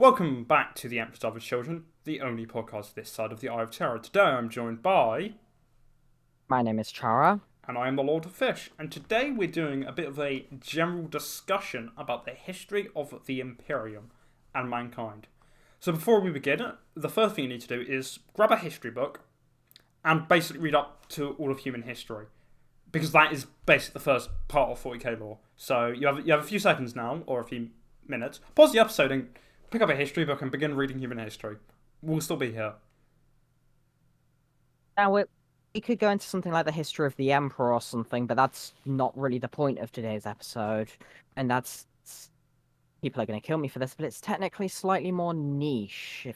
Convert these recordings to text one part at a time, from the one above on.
Welcome back to the Emperor's Other Children, the only podcast this side of the Eye of Terror. Today I'm joined by, My name is Chara. and I am the Lord of Fish, and today we're doing a bit of a general discussion about the history of the Imperium and mankind. So before we begin, the first thing you need to do is grab a history book and basically read up to all of human history. Because that is basically the first part of 40k lore. So you have a few seconds now, or a few minutes. Pause the episode and pick up a history book and begin reading human history. We'll still be here. Now, we could go into something like the history of the Emperor or something, but that's not really the point of today's episode. And that's... People are going to kill me for this, but it's technically slightly more niche.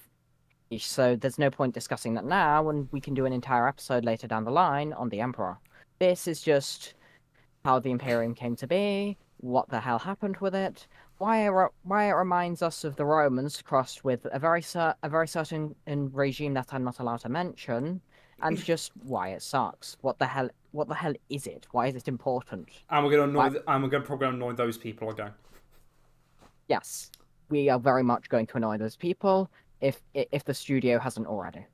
So there's no point discussing that now, and we can do an entire episode later down the line on the Emperor. This is just how the Imperium came to be, what the hell happened with it, why it reminds us of the Romans crossed with a very certain regime that I'm not allowed to mention, and just why it sucks. What the hell is it? Why is it important? And we're gonna probably annoy those people again. Yes, we are very much going to annoy those people if the studio hasn't already.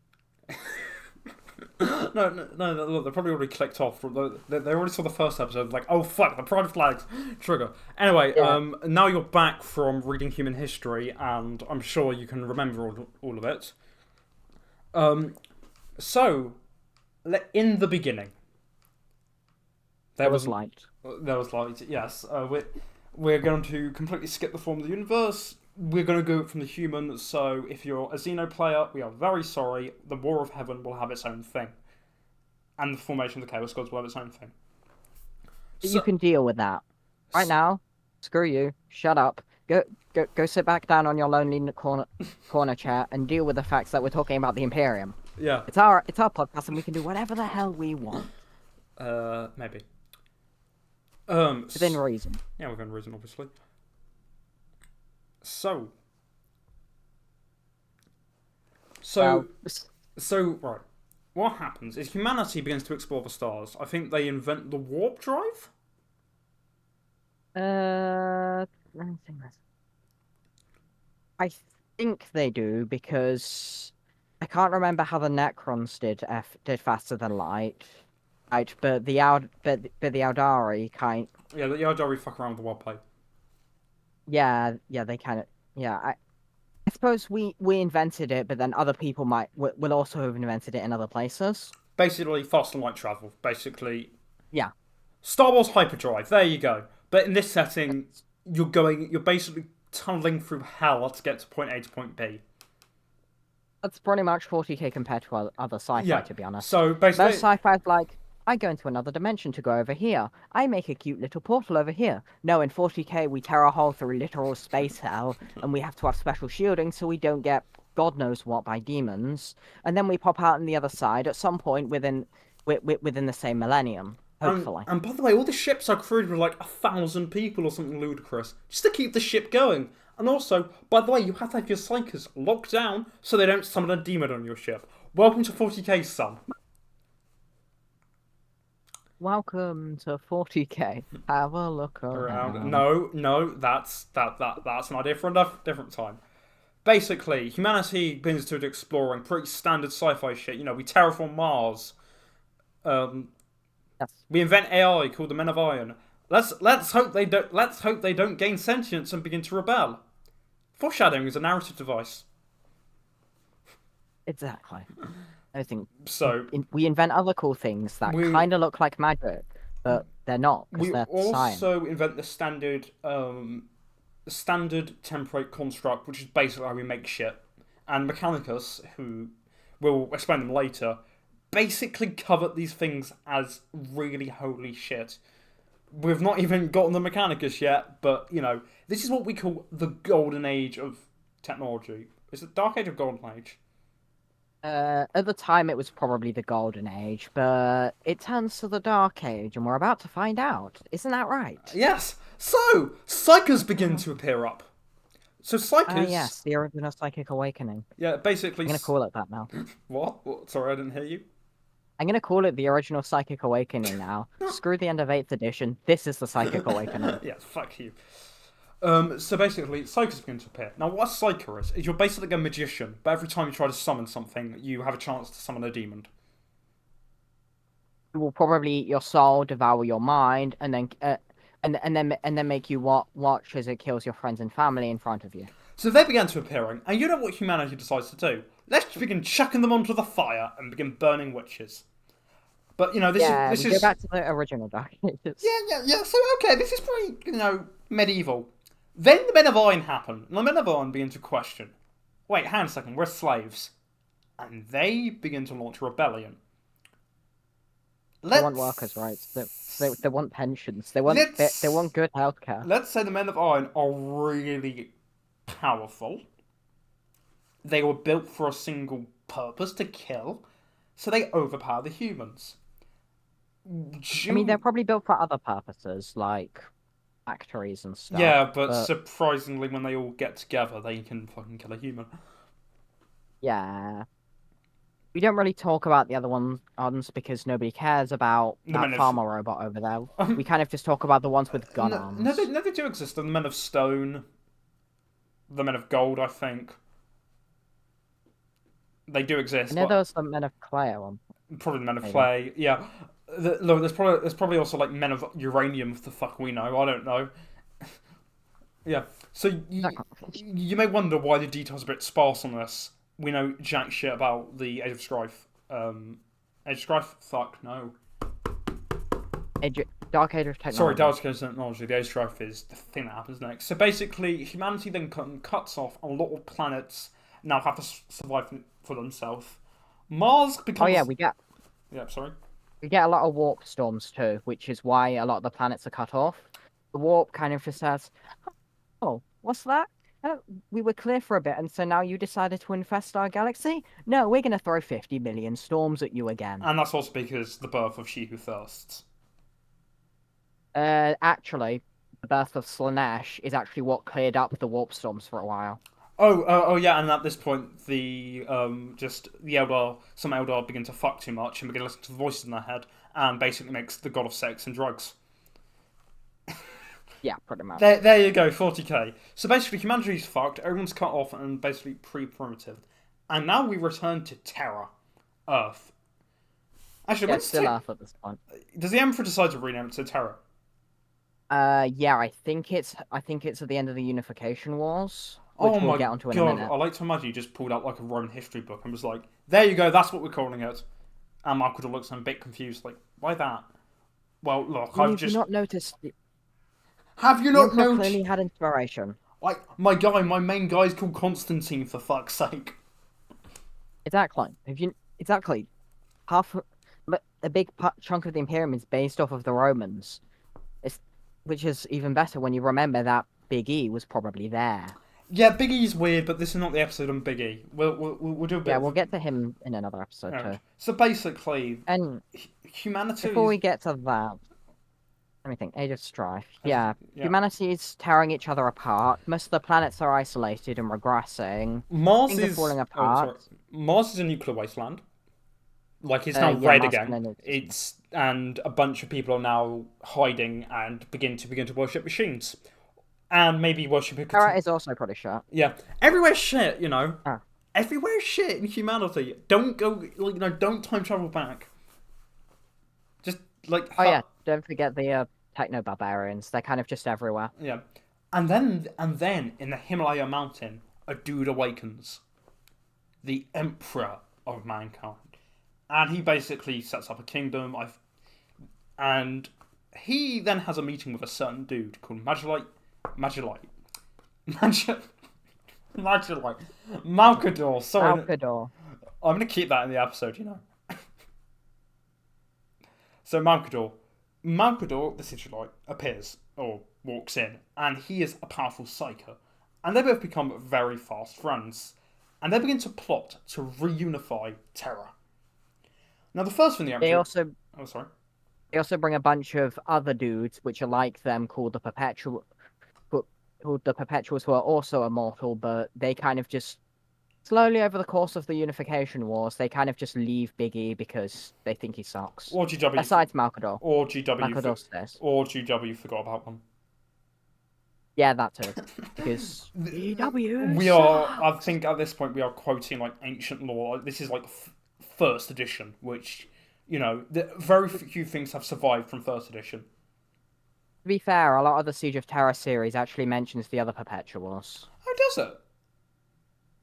No, look, they probably already clicked off. They already saw the first episode, like, oh fuck, the pride flags, trigger. Anyway, Yeah. now you're back from reading human history, and I'm sure you can remember all of it. So, in the beginning, There was light. There was light, yes. We're going to completely skip the form of the universe. We're going to go from the human, so if you're a Xeno player, we are very sorry. The War of Heaven will have its own thing. And the formation of the Chaos Gods will have its own thing. You can deal with that. Right now, screw you. Shut up. Go sit back down on your lonely corner chair and deal with the facts that we're talking about the Imperium. Yeah. It's our podcast, and we can do whatever the hell we want. Maybe. Within reason. Yeah, within reason, obviously. So, right. What happens is humanity begins to explore the stars. I think they invent the warp drive. Let me think this. I think they do because I can't remember how the Necrons did faster than light. Right, but the Audari kind. Yeah, the Yardari fuck around with the warp pipe. Yeah, they kind of. Yeah, I suppose we invented it, but then other people will also have invented it in other places. Basically, fast and light travel. Basically, Yeah. Star Wars hyperdrive. There you go. But in this setting, you're basically tunneling through hell to get to point A to point B. That's pretty much 40k compared to other sci-fi, to be honest. So basically, most sci-fi's like, I go into another dimension to go over here. I make a cute little portal over here. No, in 40k, we tear a hole through literal space hell, and we have to have special shielding so we don't get God knows what by demons. And then we pop out on the other side at some point within the same millennium, hopefully. And by the way, all the ships are crewed with like 1,000 people or something ludicrous, just to keep the ship going. And also, by the way, you have to have your psychers locked down so they don't summon a demon on your ship. Welcome to 40k, son. Welcome to 40k. Have a look around. No, that's an idea for a different time. Basically, humanity begins to exploring pretty standard sci-fi shit. You know, we terraform Mars. Yes. We invent AI called the Men of Iron. Let's hope they don't gain sentience and begin to rebel. Foreshadowing is a narrative device. Exactly. I think So we invent other cool things that kind of look like magic, but they're not because they're science. We also invent the standard template construct, which is basically how we make shit. And Mechanicus, who we'll explain them later, basically covered these things as really holy shit. We've not even gotten the Mechanicus yet, but you know, this is what we call the golden age of technology. Is it Dark Age or Golden Age? At the time, it was probably the Golden Age, but it turns to the Dark Age, and we're about to find out. Isn't that right? Yes. So psychers begin to appear up. So psychers. Yes, the original Psychic Awakening. Yeah, basically. I'm gonna call it that now. What? Sorry, I didn't hear you. I'm gonna call it the original Psychic Awakening now. Screw the end of 8th edition. This is the Psychic Awakening. Yes, fuck you. So basically, psychers begin to appear. Now, what a psyker is you're basically a magician, but every time you try to summon something, you have a chance to summon a demon. It will probably eat your soul, devour your mind, and then make you watch as it kills your friends and family in front of you. So they began to appearing, and you know what humanity decides to do? Let's begin chucking them onto the fire and begin burning witches. But you know, this We is go back to the original Dark Ages. yeah. So okay, this is pretty medieval. Then the Men of Iron happen, and the Men of Iron begin to question. Wait, hang on a second, we're slaves, and they begin to launch a rebellion. They want workers' rights. They want pensions. They want good healthcare. Let's say the Men of Iron are really powerful. They were built for a single purpose, to kill, so they overpower the humans. I mean, they're probably built for other purposes, like factories and stuff. Yeah, but surprisingly, when they all get together, they can fucking kill a human. Yeah. We don't really talk about the other ones because nobody cares about that farmer robot over there. We kind of just talk about the ones with gun arms. No, they do exist. The Men of Stone, the Men of Gold, I think. They do exist. I know those the Men of Clay one. Probably the Men of Clay, yeah. Look, there's probably also like Men of Uranium, if the fuck we know. I don't know. Yeah. So you may wonder why the details are a bit sparse on this. We know jack shit about the Age of Strife. Age of Strife? Fuck, no. Dark Age of Technology. Sorry, Dark Age of Technology. The Age of Strife is the thing that happens next. So basically, humanity then cuts off a lot of planets now have to survive for themselves. Mars becomes... Oh yeah, we get... Yeah, sorry? We get a lot of warp storms too, which is why a lot of the planets are cut off. The warp kind of just says, oh, what's that? We were clear for a bit, and so now you decided to infest our galaxy? No, we're going to throw 50 million storms at you again. And that's also because the birth of She Who Thirsts. Actually, the birth of Slanesh is actually what cleared up the warp storms for a while. Oh, yeah, and at this point, some Eldar begin to fuck too much and begin to listen to the voices in their head, and basically makes the god of sex and drugs. Yeah, pretty much. There you go, 40k. So basically, humanity's fucked, everyone's cut off and basically pre-primitive. And now we return to Terra, Earth. Actually, it's still Earth at this point. Does the Emperor decide to rename it to Terra? Yeah, I think it's at the end of the Unification Wars, which we'll get onto in a minute. I like to imagine you just pulled out like a Roman history book and was like, there you go, that's what we're calling it. And Michael looks a bit confused, like, why that? Well, look, Have you not noticed? Have you not noticed? Clearly had inspiration. Like, my main guy is called Constantine, for fuck's sake. Exactly. A big chunk of the Imperium is based off of the Romans. Which is even better when you remember that Big E was probably there. Yeah, Big E's weird, but this is not the episode on Big E. We'll do a bit. Yeah, we'll get to him in another episode too. So basically, and humanity. Before we get to that, let me think. Age of Strife. Yeah, humanity is tearing each other apart. Most of the planets are isolated and regressing. Mars is falling apart. Mars is a nuclear wasteland. Like, it's now red again. And a bunch of people are now hiding and begin to worship machines. And maybe worship... Chara is also pretty shit. Yeah. Everywhere's shit, you know. Everywhere's shit in humanity. Don't go... don't time travel back. Just, like... Oh, yeah. Don't forget the techno-barbarians. They're kind of just everywhere. Yeah. And then, in the Himalaya mountain, a dude awakens. The Emperor of mankind. And he basically sets up a kingdom. And he then has a meeting with a certain dude called Magellite. Malkador. Sorry. Malkador. I'm going to keep that in the episode, you know. So Malkador, the Sigillite, appears, or walks in, and he is a powerful psyker. And they both become very fast friends. And they begin to plot to reunify Terra. Now, the first thing the Emperor... They also bring a bunch of other dudes, which are like them, called the Perpetuals, who are also immortal, but they kind of just... Slowly, over the course of the Unification Wars, they kind of just leave Big E because they think he sucks. Or GW... Besides Malkador. Or GW... Malkador stays. Or GW forgot about them. Yeah, that too. Because EW We are, I sucks. think at this point, we are quoting like ancient lore. Like, this is like first edition, which, very few things have survived from first edition. To be fair, a lot of the Siege of Terra series actually mentions the other Perpetuals. How does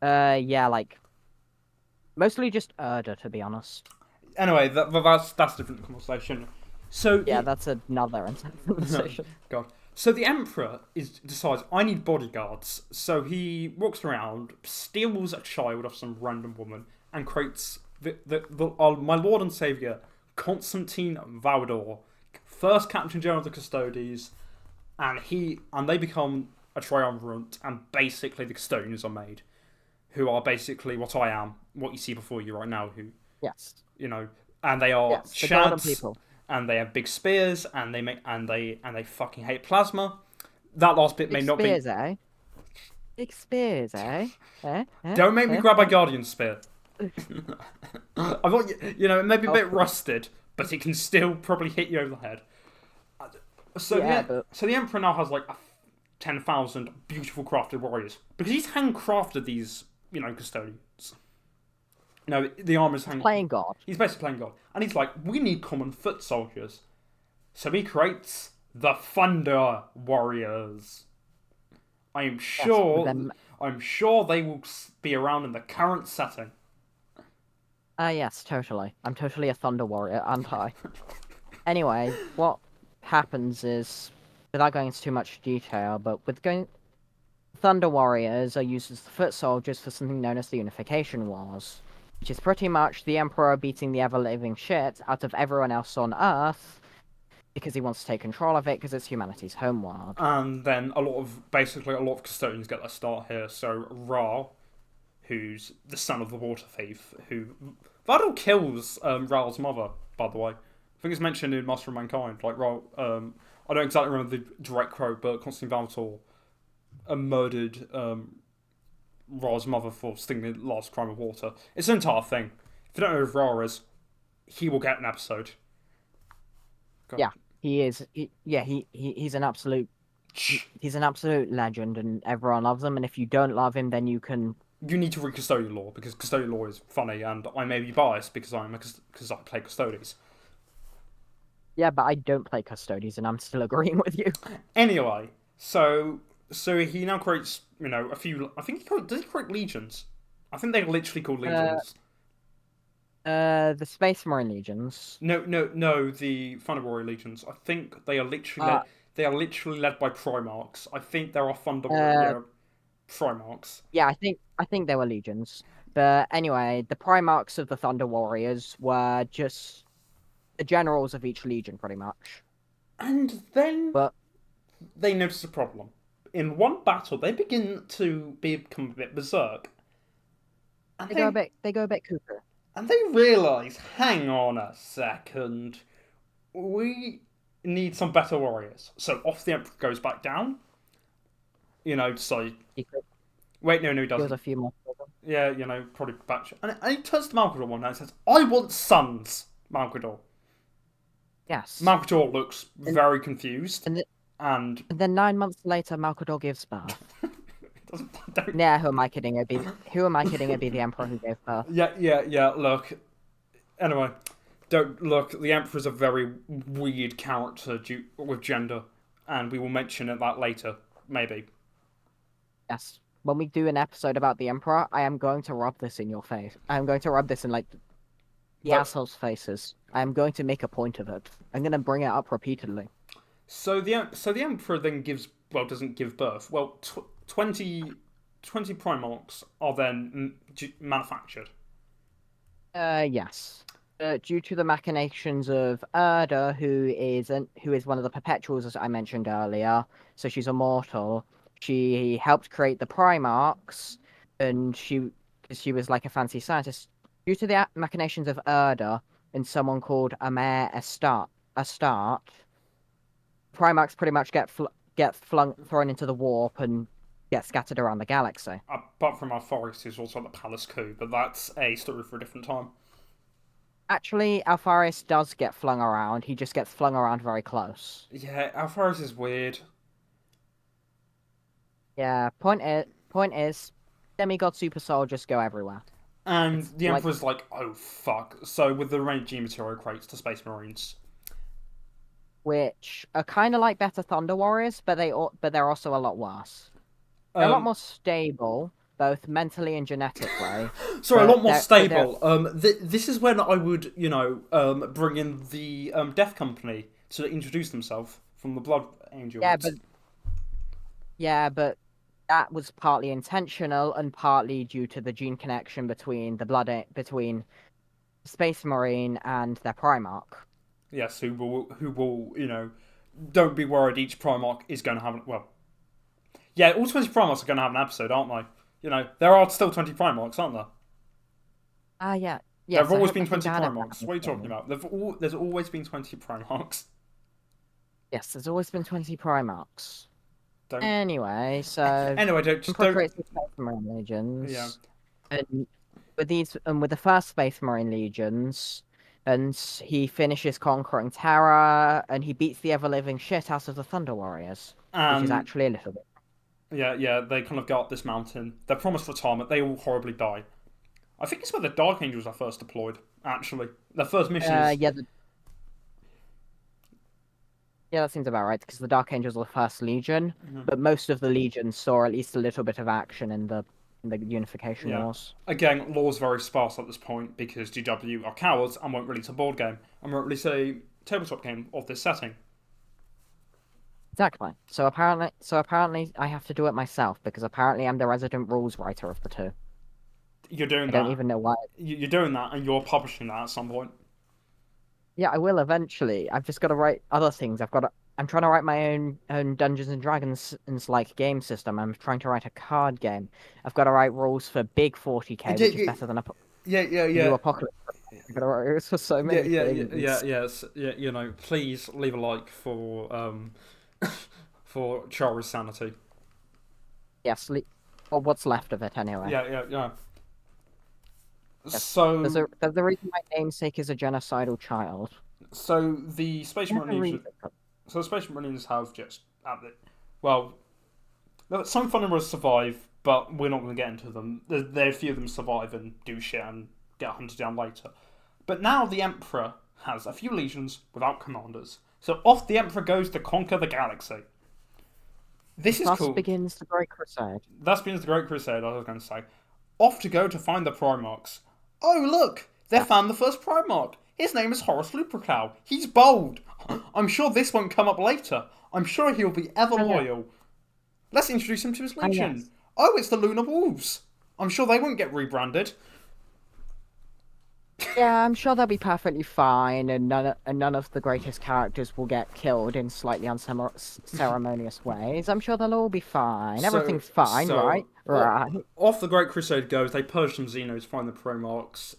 it? Yeah, like mostly just Erda, to be honest. Anyway, that's a different conversation. So Yeah, the that's another entire conversation. God. So the Emperor decides I need bodyguards. So he walks around, steals a child off some random woman, and creates my Lord and Savior Constantine Valdor, first Captain General of the Custodes, and they become a triumvirate, and basically the Custodians are made, who are basically what I am, what you see before you right now, who Yes. you know, and they are Yes, the golden Shads, people. and they have big spears, and they fucking hate plasma. That last bit may Big not be. spears, eh? Big spears, eh? Eh? Eh? Don't make me Eh? grab my Eh? Guardian spear. I thought it may be a Of bit course. rusted, but it can still probably hit you over the head. Yeah, but So the Emperor now has like 10,000 beautiful crafted warriors because he's handcrafted these custodians. No, the armor's he's hand. playing God. He's basically playing God, and he's like, we need common foot soldiers. So he creates the Thunder Warriors. I'm Yes, with sure. them. I'm sure they will be around in the current setting. Yes, totally. I'm totally a Thunder Warrior, aren't I? Anyway, what happens is, without going into too much detail, but with going, Thunder Warriors are used as the foot soldiers for something known as the Unification Wars, which is pretty much the Emperor beating the ever-living shit out of everyone else on Earth because he wants to take control of it because it's humanity's homeworld. And then basically a lot of custodians get their start here. So Ra, who's the son of the water thief, who Vadal kills Ra's mother, by the way. I think it's mentioned in Master of Mankind. Like Ra, I don't exactly remember the direct quote, but Constantine Valtor murdered Ra's mother for stealing the last crime of water. It's an entire thing. If you don't know who Ra is, he will get an episode. God. Yeah, he is. He's an absolute. He's an absolute legend, and everyone loves him. And if you don't love him, then you can. You need to read Custodial Law because Custodial Law is funny, and I may be biased because I play Custodes. Yeah, but I don't play Custodes, and I'm still agreeing with you. Anyway, so he now creates a few. I think does he create legions? I think they're literally called Uh, legions. the Space Marine Legions. No, the Thunder Warrior legions. I think Uh, they are literally led by Primarchs. I think there are Thunder uh, Warrior Primarchs. yeah, I think they were legions. But anyway, the Primarchs of the Thunder Warriors were just the generals of each legion, pretty much. And then But they notice a problem. In one battle, they begin to become a bit berserk, and they go a bit cuckoo. and they realise, hang on a second, we need some better warriors. So off the Emperor goes back down. So He wait, no, he kills doesn't. a few more. Yeah, probably back. And he turns to Malkador one night and says, "I want sons, Malkador." Yes. Malkador looks And very confused, and, th- and and then 9 months later, Malkador gives birth. don't. Yeah, who am I kidding? Who am I kidding? It'd be the Emperor who gave birth. Yeah. Look, anyway, don't look. The Emperor's a very weird character with gender, and we will mention that later, maybe. Yes. When we do an episode about the Emperor, I am going to rub this in your face. I am going to rub this in like the But assholes' faces. I am going to make a point of it. I'm going to bring it up repeatedly. so the Emperor then doesn't give birth. Well, 20 Primarchs are then manufactured. Yes. Due to the machinations of Erda, who is one of the Perpetuals, as I mentioned earlier, so she's immortal. She helped create the Primarchs, and she was like a fancy scientist. Due to the machinations of Erda and someone called Amer Astart, Primarchs pretty much get thrown into the warp and get scattered around the galaxy. Apart from our forest, is also the Palace Coup, but that's a story for a different time. Actually, Alpharis does get flung around. He just gets flung around very close. Yeah, our forest is weird. Yeah. Point is, demigod super soldiers go everywhere. And It's the like Emperor's like, oh fuck. So with the remaining G material crates to Space Marines. which are kind of like better Thunder Warriors, but they're also a lot worse. They're a lot Um, more stable, both mentally and genetically. Sorry, a lot more But they're stable. This is when I would, bring in the Death Company to introduce themselves from the Blood yeah, Angels. but yeah, but that was partly intentional and partly due to the gene connection between Space Marine and their Primarch. Yes, who will, don't be worried. Each Primarch is going to have, well, yeah, all 20 Primarchs are going to have an episode, aren't they? There are still 20 Primarchs, aren't there? Ah, yeah. There have Yes, always I been think 20 I had a plan Primarchs. What are you talking thing. about? There's always been 20 Primarchs. Yes, there's always been 20 Primarchs. Don't. Anyway, so Anyway, Emperor don't. creates the Space Marine Yeah. Legions, and with the first Space Marine Legions, and he finishes conquering Terra, and he beats the ever living shit out of the Thunder Warriors, which is Um. actually a little bit. Yeah. They kind of go up this mountain. They're promised retirement. They all horribly die. I think it's where the Dark Angels are first deployed. Actually, their first mission is. Yeah, yeah, that seems about right because the Dark Angels are the first Legion, Mhm. but most of the legions saw at least a little bit of action in the Unification Yeah. Wars. Again, lore's very sparse at this point because GW are cowards and won't release a board game and won't release a tabletop game of this setting. Exactly. So apparently, I have to do it myself because apparently I'm the resident rules writer of the two. You're doing I don't that. even know why. You're doing that, and you're publishing that at some point. Yeah, I will eventually. I've just got to write other things. I'm trying to write my own Dungeons and Dragons like game system. I'm trying to write a card game. I've got to write rules for Big 40K, Yeah, which is yeah, better than a yeah. new Apocalypse. I've got to write rules for so Yeah, many yeah, yeah, yeah, things. yes, yeah. Please leave a like for for Chara's sanity. Yes, or what's left of it anyway. Yeah. Yes, So, there's a reason my namesake is a genocidal child. the Space There's a Marines, reason. so the Space Marines have just well, some Thunderers survive, but we're not going to get into them. There, a few of them survive and do shit and get hunted down later. But now the Emperor has a few legions without commanders, so off the Emperor goes to conquer the galaxy. This is Thus cool. begins the Great Crusade. That's been the Great Crusade, I was going to say. Off to go to find the Primarchs. Oh, look! They Yes. found the first Primarch. His name is Horus Lupercal. He's bold. I'm sure this won't come up later. I'm sure he'll be ever Oh yeah. loyal. Let's introduce him to his Oh legion. yes. Oh, it's the Lunar Wolves. I'm sure they won't get rebranded. Yeah, I'm sure they'll be perfectly fine, and none of the greatest characters will get killed in slightly unceremonious ways. I'm sure they'll all be fine. So, Everything's fine, right? so Right. off the Great Crusade goes. They purge some Xenos, find the Primarchs.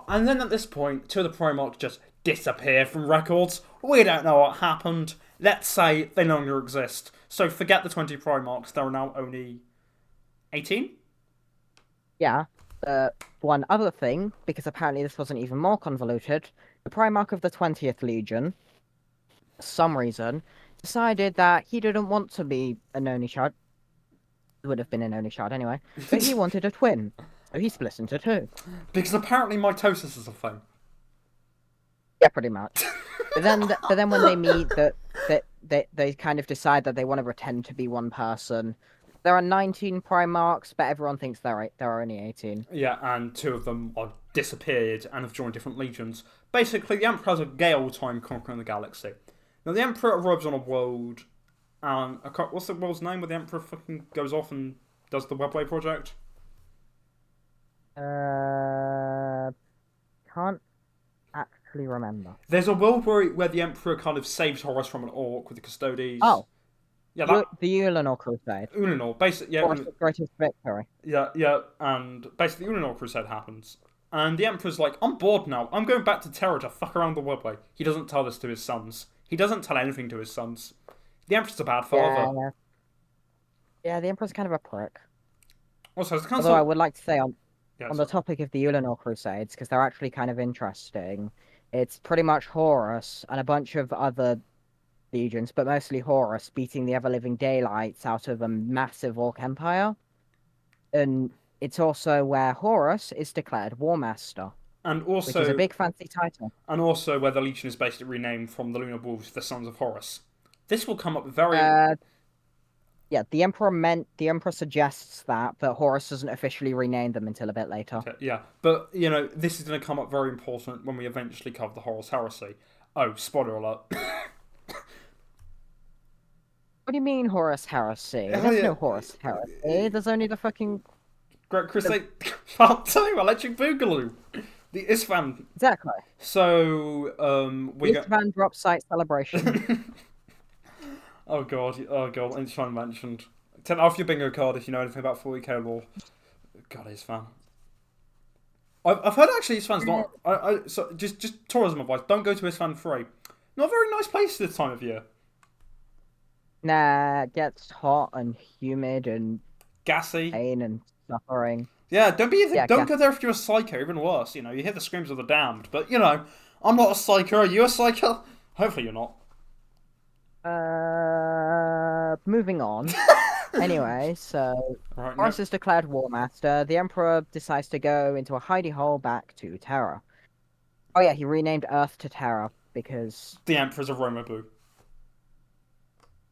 And then at this point, two of the Primarchs just disappear from records. We don't know what happened. Let's say they no longer exist. So forget the 20 Primarchs. There are now only 18. Yeah. One other thing, because apparently this wasn't even more convoluted, the Primarch of the 20th Legion, for some reason, decided that he didn't want to be an only child. Would have been an only child anyway, but he wanted a twin, so he split into two. Because apparently mitosis is a thing. Yeah, pretty much. But then when they meet, they kind of decide that they want to pretend to be one person. There are 19 Primarchs, but everyone thinks there are only 18. Yeah, and two of them are disappeared and have joined different legions. Basically, the Emperor has a gay old time conquering the galaxy. Now, the Emperor arrives on a world, and what's the world's name where the Emperor fucking goes off and does the Webway project? Uh, can't actually remember. There's a world where the Emperor kind of saves Horus from an orc with the Custodes. Oh, Yeah, that the Ulanor Crusade. Ulanor, basically, yeah, Horus' greatest victory. yeah, and basically the Ulanor Crusade happens. And the Emperor's like, I'm bored now. I'm going back to Terra to fuck around the Webway. He doesn't tell this to his sons. He doesn't tell anything to his sons. The Emperor's a bad father. Yeah, yeah. The Emperor's kind of a prick. Also, it's kind of Although I so. would like to say Yeah, on the so, topic of the Ulanor Crusades, because they're actually kind of interesting. It's pretty much Horus and a bunch of other legions, but mostly Horus beating the ever-living daylights out of a massive orc empire. And it's also where Horus is declared War Master, And which is a also, big fancy title. where the Legion is basically renamed from the Lunar Wolves, the Sons of Horus. This will come up very. Uh, yeah, the Emperor suggests that, but Horus doesn't officially rename them until a bit later. Yeah, but this is going to come up very important when we eventually cover the Horus Heresy. Oh, spoiler alert! What do you mean Horus Heresy? Oh, There's yeah. no Horus Heresy. There's only the fucking Great Crusade. Part 2, Electric Boogaloo, the Isfan. exactly. So we got. Van drop site celebration. Oh god, Isfan mentioned. 10 off your bingo card if you know anything about 40k lore. God, Isfan. I've heard actually Isfan's not. So just tourism advice. Don't go to Isfan 3. Not a very nice place this time of year. Nah, it gets hot and humid and Gassy. pain and suffering. Yeah, don't Yeah, go there if you're a psycho. Even worse, you hear the screams of the damned. But I'm not a psycho. Are you a psycho? Hopefully you're not. Moving on. Anyway, so Right. Horus is declared War Master. The Emperor decides to go into a hidey hole back to Terra. Oh yeah, he renamed Earth to Terra because The Emperor's a Roma Boo.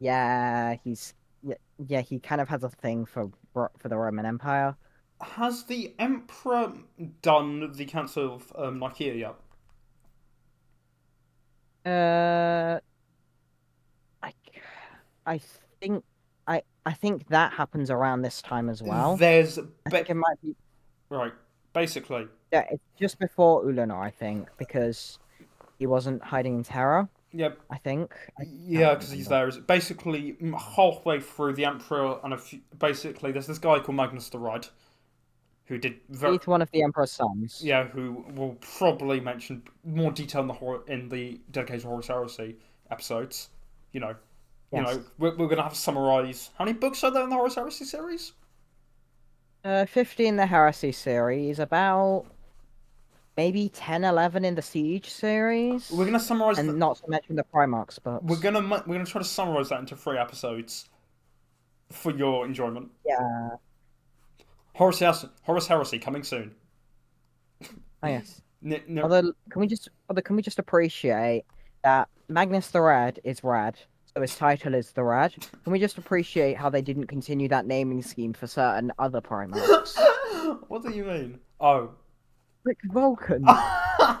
yeah, he kind of has a thing for the Roman Empire. Has the Emperor done the Council of Nicaea yet? I I think I think that happens around this time as well. There's I think it might be right. Basically, yeah, it's just before Ulana, I think, because he wasn't hiding in Terra. yeah, I think. yeah, because he's there. Is basically halfway through the Emperor, and basically there's this guy called Magnus the Red, who did He's one of the Emperor's sons. yeah, who will probably mention more detail in the dedicated Horus Heresy episodes. Yes. We're gonna have to summarize. How many books are there in the Horus Heresy series? 50 in the Heresy series, about maybe 10, 11 in the Siege series. We're gonna summarize, and not to mention the Primarchs books. we're gonna try to summarize that into 3 episodes for your enjoyment. Yeah. Horus Heresy coming soon. Oh yes. No, Although, can we just appreciate that Magnus the Red is rad, so his title is the Red. Can we just appreciate how they didn't continue that naming scheme for certain other Primarchs? what do you mean? Oh. Rick Vulcan,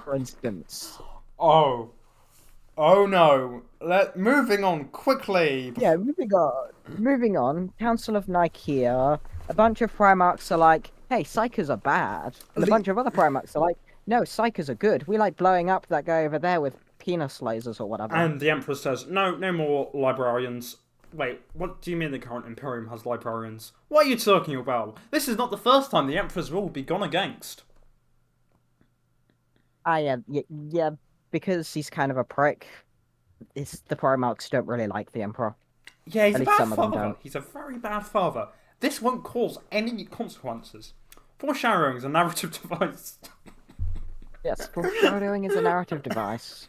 for instance. Oh. Oh no. Moving on quickly. Yeah, moving on. Council of Nicaea. A bunch of Primarchs are like, hey, Psychers are bad. And a bunch of other Primarchs are like, no, Psychers are good. We like blowing up that guy over there with penis lasers or whatever. And the Emperor says, no more librarians. Wait, what do you mean the current Imperium has librarians? What are you talking about? This is not the first time the Emperor's rule will be gone against. Yeah, because he's kind of a prick. The Primarchs don't really like the Emperor. Yeah, he's At a least bad some of them father. don't. He's a very bad father. This won't cause any consequences. Foreshadowing is a narrative device. Yes, foreshadowing is a narrative device.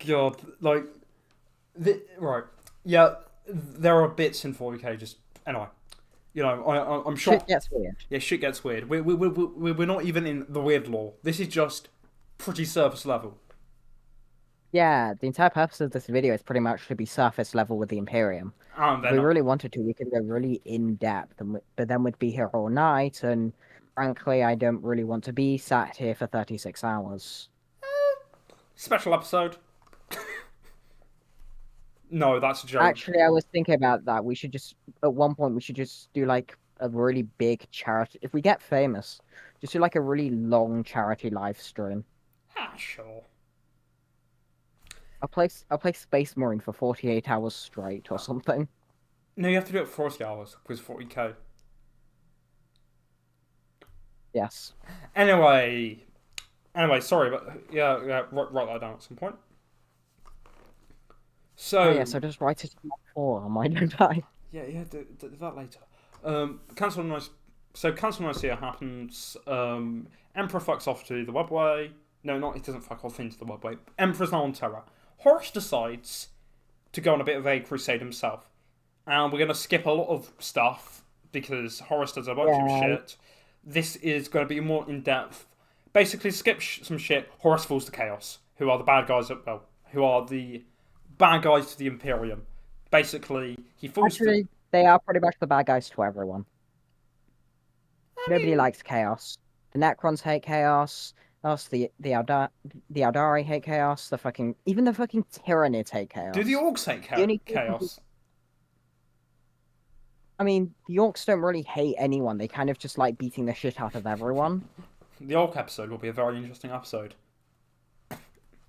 God, right. Yeah, there are bits in 40k just... Anyway, I'm sure... Shit gets weird. Yeah, shit gets weird. We're not even in the weird lore. This is just pretty surface level. Yeah, the entire purpose of this video is pretty much to be surface level with the Imperium. If we really wanted to, we could go really in depth, but then we'd be here all night, and frankly, I don't really want to be sat here for 36 hours. Special episode. No, that's a joke. Actually, I was thinking about that. At one point, we should just do like a really big charity. If we get famous, just do like a really long charity live stream. Sure. I'll play Space Marine for 48 hours straight or something. No, you have to do it for 40 hours, because 40k. Yes. Anyway, sorry, but yeah, write that down at some point. So So just write it in my forum, I don't die. Yeah, do that later. Council of Nicaea happens. Emperor fucks off to the webway. No, he doesn't fuck off into the webway. Emperor's now on Terra. Horus decides to go on a bit of a crusade himself. And we're going to skip a lot of stuff because Horus does a bunch of Yeah. shit. This is going to be more in depth. Basically, skip some shit. Horus falls to Chaos, who are the bad guys. Who are the bad guys to the Imperium. Basically, he falls. Actually, they are pretty much the bad guys to everyone. Nobody likes chaos. The Necrons hate chaos. Us, the Eldari hate chaos. Even the fucking Tyranids hate chaos. Do the Orcs hate The only chaos? I mean, the Orcs don't really hate anyone. They kind of just like beating the shit out of everyone. The Orc episode will be a very interesting episode.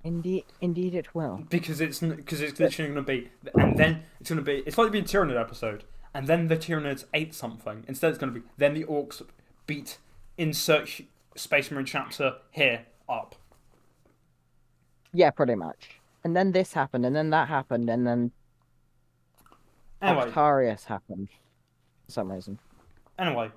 Indeed, it will. Because it's literally going to be, and then it's going to be, it's like being a Tyranid episode, and then the Tyranids ate something. Instead, it's going to be then the Orcs beat insert Space Marine chapter here up. Yeah, pretty much. And then this happened, and then that happened, and then Anyway, Octarius happened for some reason. Anyway,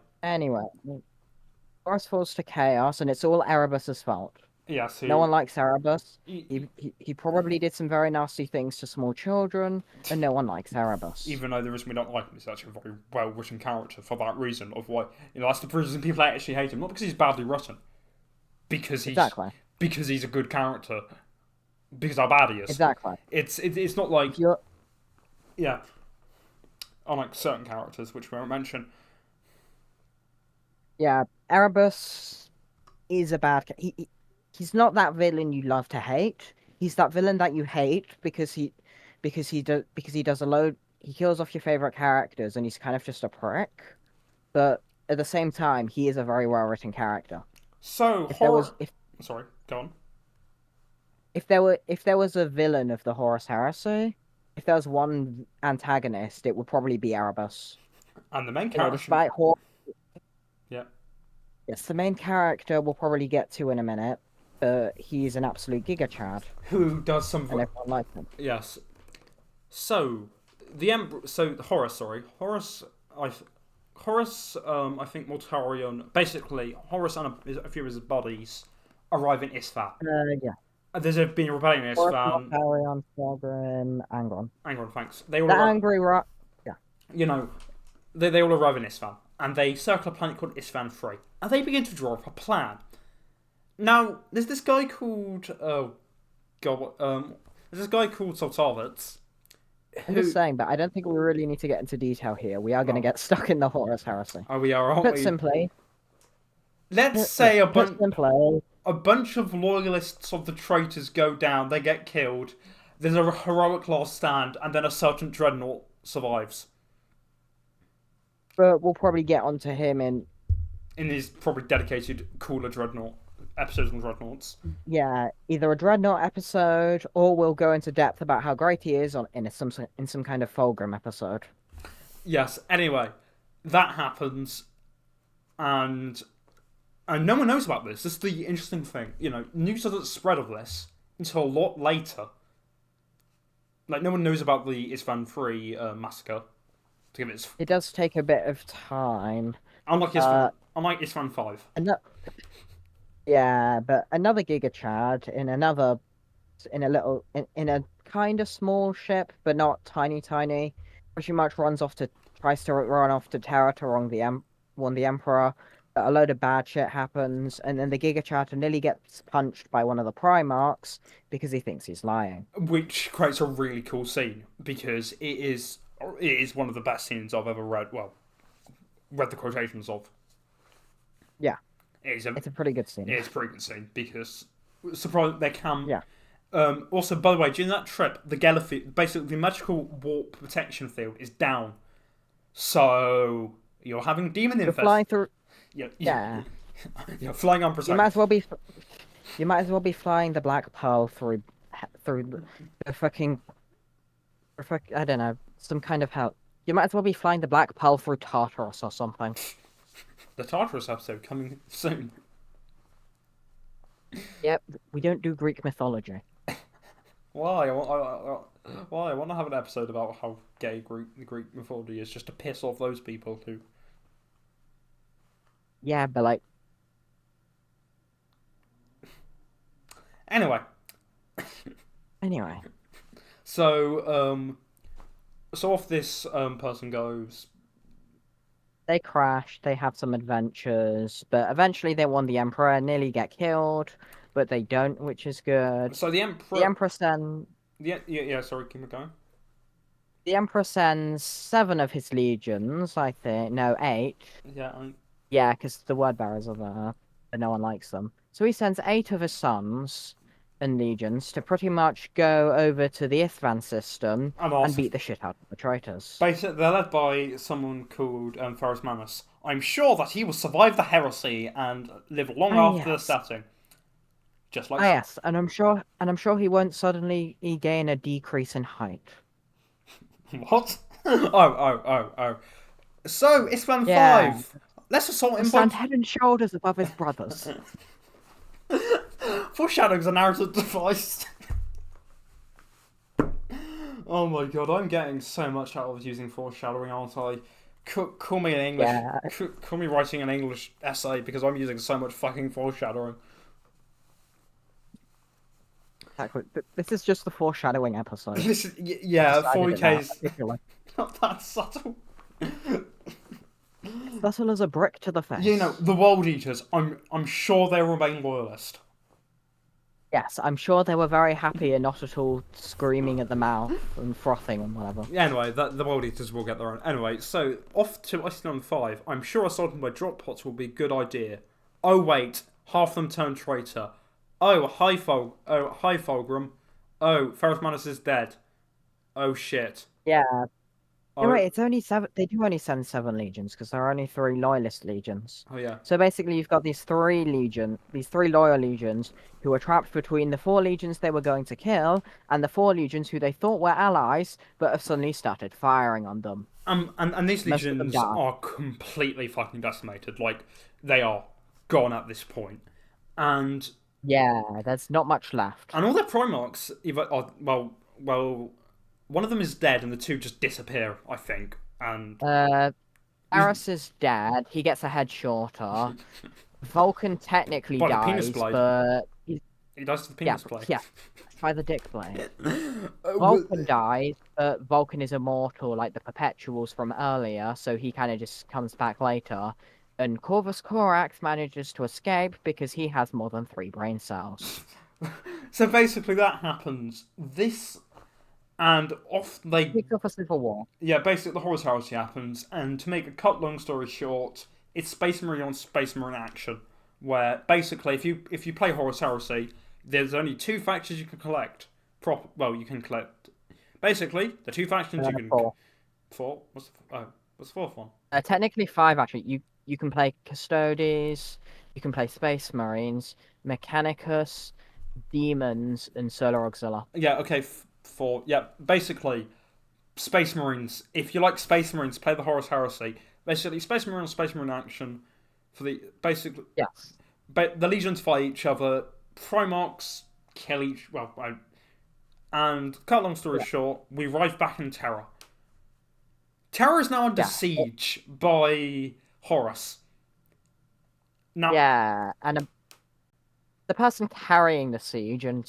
Horus falls to chaos, and it's all Erebus's fault. yes. No one likes Erebus. He probably did some very nasty things to small children, and no one likes Erebus. Even though the reason we don't like him is actually a very well written character for that reason of why that's the reason people actually hate him, not because he's badly written, because he's a good character, because how bad he is. Exactly. It's not like yeah, unlike certain characters which we won't mention. Yeah, Erebus is a bad. He's not that villain you love to hate. He's that villain that you hate because he does a load. He kills off your favorite characters, and he's kind of just a prick. But at the same time, he is a very well written character. So sorry, go on. If there was a villain of the Horus Heresy, if there was one antagonist, it would probably be Erebus. And the main character. Despite Horus. Yeah. Yes, the main character we'll probably get to in a minute. He's an absolute Giga Chad. Who does some. And everyone likes him. Yes. So Horus. I think Mortarion. Basically, Horus and a few of his buddies arrive in Isfahan. Yeah. There's been a rebellion in Isfahan. Mortarion, Thorgrim, Angron. Angron, thanks. They all Yeah. They all arrive in Isfahan, and they circle a planet called Isfahan 3, and they begin to draw up a plan. Now, there's this guy called Soltavitz. I'm just saying, but I don't think we really need to get into detail here. We are going to get stuck in the Horus Heresy. Oh, we are, aren't we? Put simply, let's say a bunch of loyalists of the traitors go down, they get killed, there's a heroic last stand, and then a certain dreadnought survives. But we'll probably get onto him in his probably dedicated cooler dreadnought episodes on dreadnoughts. Yeah, either a dreadnought episode, or we'll go into depth about how great he is in some kind of Fulgrim episode. Yes. Anyway, that happens, and no one knows about this. This is the interesting thing. News doesn't spread of this until a lot later. Like, no one knows about the Isfahan 3 massacre. To give it does take a bit of time. Unlike Isfahan 5. Yeah, but another Giga Chad in a kind of small ship, but not tiny, pretty much tries to run off to Chara to warn the Emperor. But a load of bad shit happens, and then the Giga Chad nearly gets punched by one of the Primarchs because he thinks he's lying. Which creates a really cool scene, because it is one of the best scenes I've ever read. Well, read the quotations of. Yeah. It's a pretty good scene. It's a pretty good scene, because surprised they can. Yeah. Also, by the way, during that trip, the Gallifrey, basically the magical warp protection field is down. So you're having demon infest. You're flying through. Yeah. You're flying unprotected. You might as well be flying the Black Pearl through the fucking. I don't know, some kind of hell. You might as well be flying the Black Pearl through Tartarus or something. The Tartarus episode coming soon. Yep, we don't do Greek mythology. Why? Why? I want to have an episode about how gay the Greek mythology is, just to piss off those people who. Yeah, but like. Anyway. So so off this person goes. They crash, they have some adventures, but eventually they warn the Emperor, nearly get killed, but they don't, which is good. So the The emperor. Emperor send Yeah. Sorry, keep it going. the Emperor sends 7 of his legions, I think. No, 8. Yeah. Yeah, because the word bearers are there, but no one likes them. So he sends 8 of his sons and legions to pretty much go over to the Ithvan system And and also, beat the shit out of the traitors. basically, they're led by someone called Ferrus Manus. I'm sure that he will survive the heresy and live long Ah, after the yes. setting. Just like Ah, yes, and I'm sure he won't suddenly gain a decrease in height. what? Oh. So it's round Yeah, 5. Let's assault he'll him by stand head and shoulders above his brothers. foreshadowing's a narrative device. Oh my god, I'm getting so much out of using foreshadowing, aren't I? Call me an English. Yeah, Call me writing an English essay because I'm using so much fucking foreshadowing. exactly. This is just the foreshadowing episode. I Yeah, decided it now. 40k's Officially. not that subtle. Subtle as a brick to the You know, face. the World Eaters. I'm sure they remain loyalist. Yes, I'm sure they were very happy and not at all screaming at the mouth and frothing and whatever. Anyway, the World Eaters will get their own. Anyway, so off to Iceland 5. I'm sure assaulting by drop pots will be a good idea. Oh wait, half them turned traitor. Oh, hi Fulgrim. Oh, Ferrus Manus is dead. Oh shit. Yeah. No, Oh, wait, it's only 7. They do only send 7 legions because there are only 3 loyalist legions. oh yeah. So basically, you've got these 3 loyal legions who are trapped between the 4 legions they were going to kill and the 4 legions who they thought were allies, but have suddenly started firing on them. And these Most of them legions die. are completely fucking decimated. Like, they are gone at this point. And Yeah, there's not much left. all their Primarchs either are well one of them is dead and the two just disappear, I think. And Aris is dead. He gets a head shorter. Vulcan technically by the penis dies, blade. but He dies to the yeah, penis blade. yeah, by the dick blade. Well, Vulcan dies, but Vulcan is immortal like the Perpetuals from earlier, so he kind of just comes back later. And Corvus Corax manages to escape because he has more than 3 brain cells. so basically that happens. This and off they Kicks off a civil war. yeah, basically the Horus Heresy happens, and to make a cut long story short, it's Space Marine on Space Marine action, where basically if you play Horus Heresy, there's only 2 factions you can collect. You can collect basically the 2 factions you can 4. 4. What's the 4th one? Technically 5 actually. You can play Custodes, you can play Space Marines, Mechanicus, Demons, and Solar Auxilia. Yeah, okay, 4. Yeah, basically Space Marines. If you like Space Marines, play the Horus Heresy. Basically, Space Marine on Space Marine action for the basically. Yes. But the legions fight each other. Primarchs kill each. And cut long story Yeah. short, we arrive back in Terra. Terra is now under Yeah. siege by Horus. Now, Yeah, and the person carrying the siege, and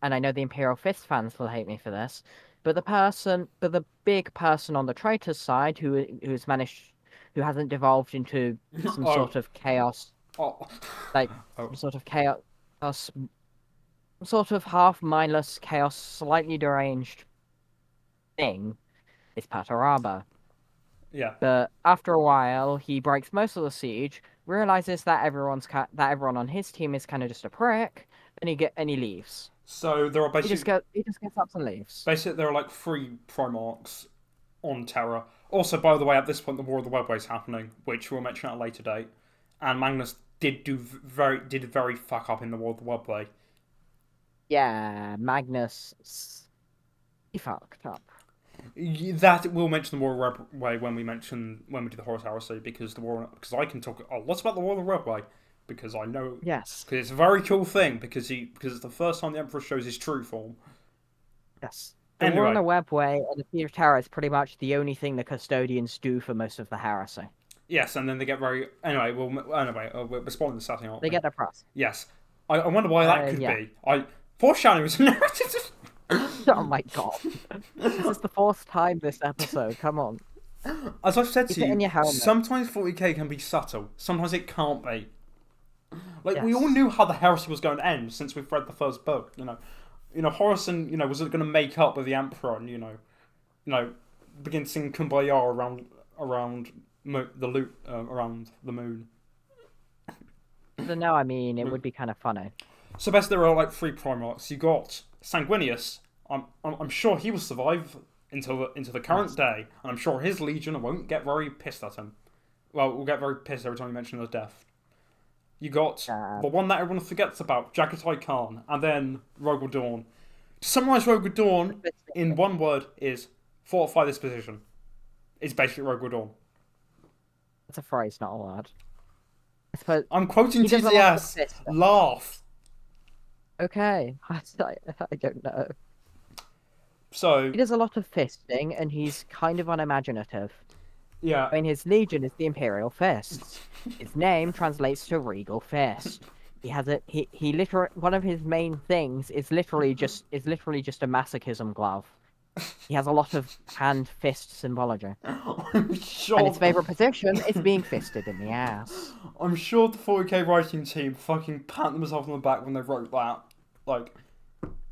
I know the Imperial Fist fans will hate me for this, but the big person on the traitor's side who hasn't devolved into some oh, sort of chaos, oh, like oh, some sort of chaos, some sort of half mindless chaos, slightly deranged thing, is Pataraba. yeah. But after a while, he breaks most of the siege, realizes that everyone on his team is kind of just a prick, and he leaves. So there are He just gets up and leaves. there are like 3 Primarchs on Terra. Also, by the way, at this point, the War of the Webway is happening, which we'll mention at a later date. And Magnus did very fuck up in the War of the Webway. Yeah, Magnus, he fucked up. That we'll mention the War of the Webway when we do the Horus Heresy, because I can talk a lot about the War of the Webway because I know Yes, because it's a very cool thing because it's the first time the Emperor shows his true form. yes. The War on Anyway, the Webway and the Siege of Terror is pretty much the only thing the custodians do for most of the heresy. yes, and then they get very we're spoiling the setting, aren't They we? get their press. Yes, I wonder why that could Yeah. be. Foreshadowing was a narrative. Oh my god. This is the fourth time this episode. Come on. As I've said Keep to it in you, your helmet. sometimes 40k can be subtle. Sometimes it can't be. Like we all Yes. knew how the heresy was going to end since we've read the first book. Horison, was going to make up with the Emperor and begin singing Kumbaya around around the moon. So no, I mean it would be kind of funny. So basically, there are like three Primarchs. You got Sanguinius. I'm sure he will survive into the current day, and I'm sure his legion won't get very pissed at him. Well, we'll get very pissed every time you mention his death. You got the one that everyone forgets about, Jagatai Khan, and then Rogue Dawn. To summarise Rogue Dawn in one word is fortify this position. It's basically Rogue Dawn. It's a phrase, not a word. I suppose I'm quoting he does a lot of TTS. fisting. Laugh. Okay, I don't know. So He does a lot of fisting, and he's kind of unimaginative. yeah, I mean, his legion is the Imperial Fists. His name translates to Regal Fist. He has a he literally one of his main things is literally just a masochism glove. He has a lot of hand-fist symbology. I'm sure. And his favourite position is being fisted in the ass. I'm sure the 40k writing team fucking pat themselves on the back when they wrote that. Like,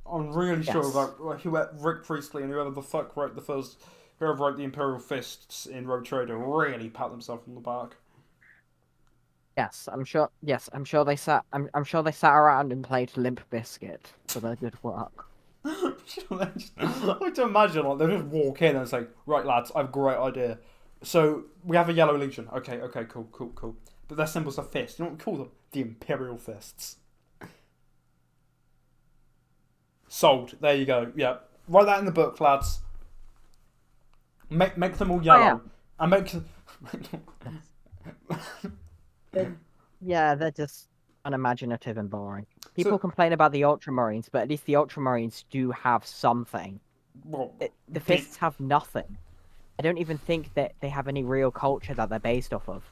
I'm really sure Yes. about Rick Priestley and whoever the fuck wrote whoever wrote the Imperial Fists in Rogue Trader really pat themselves on the back. Yes, I'm sure. Yes, I'm sure they sat. I'm sure they sat around and played Limp Bizkit for their good work. I like to imagine like they just walk in and say, "Right, lads, I have a great idea. So we have a Yellow Legion. Okay, cool. But their symbols are fists. You know what we call them? The Imperial Fists. Sold. There you go. Yeah, write that in the book, lads. Make them all yellow, and make. Yeah, they're just unimaginative and boring. People complain about the Ultramarines, but at least the Ultramarines do have something. Well, The Fists have nothing. I don't even think that they have any real culture that they're based off of.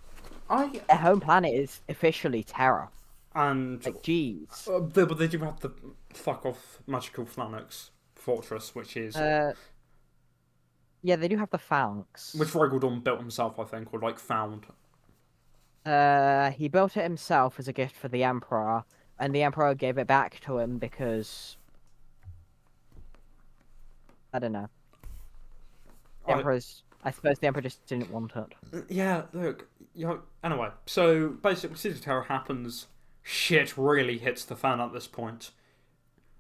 Their home planet is officially Terra. And Like, jeez. but they do have the fuck off magical phalanx fortress, which is Yeah, they do have the phalanx. which Rogaldon built himself, I think, or like found. He built it himself as a gift for the Emperor, and the Emperor gave it back to him because I don't know. I suppose the Emperor just didn't want it. Yeah, look. Anyway, so basically, Siege of Terror happens. Shit really hits the fan at this point.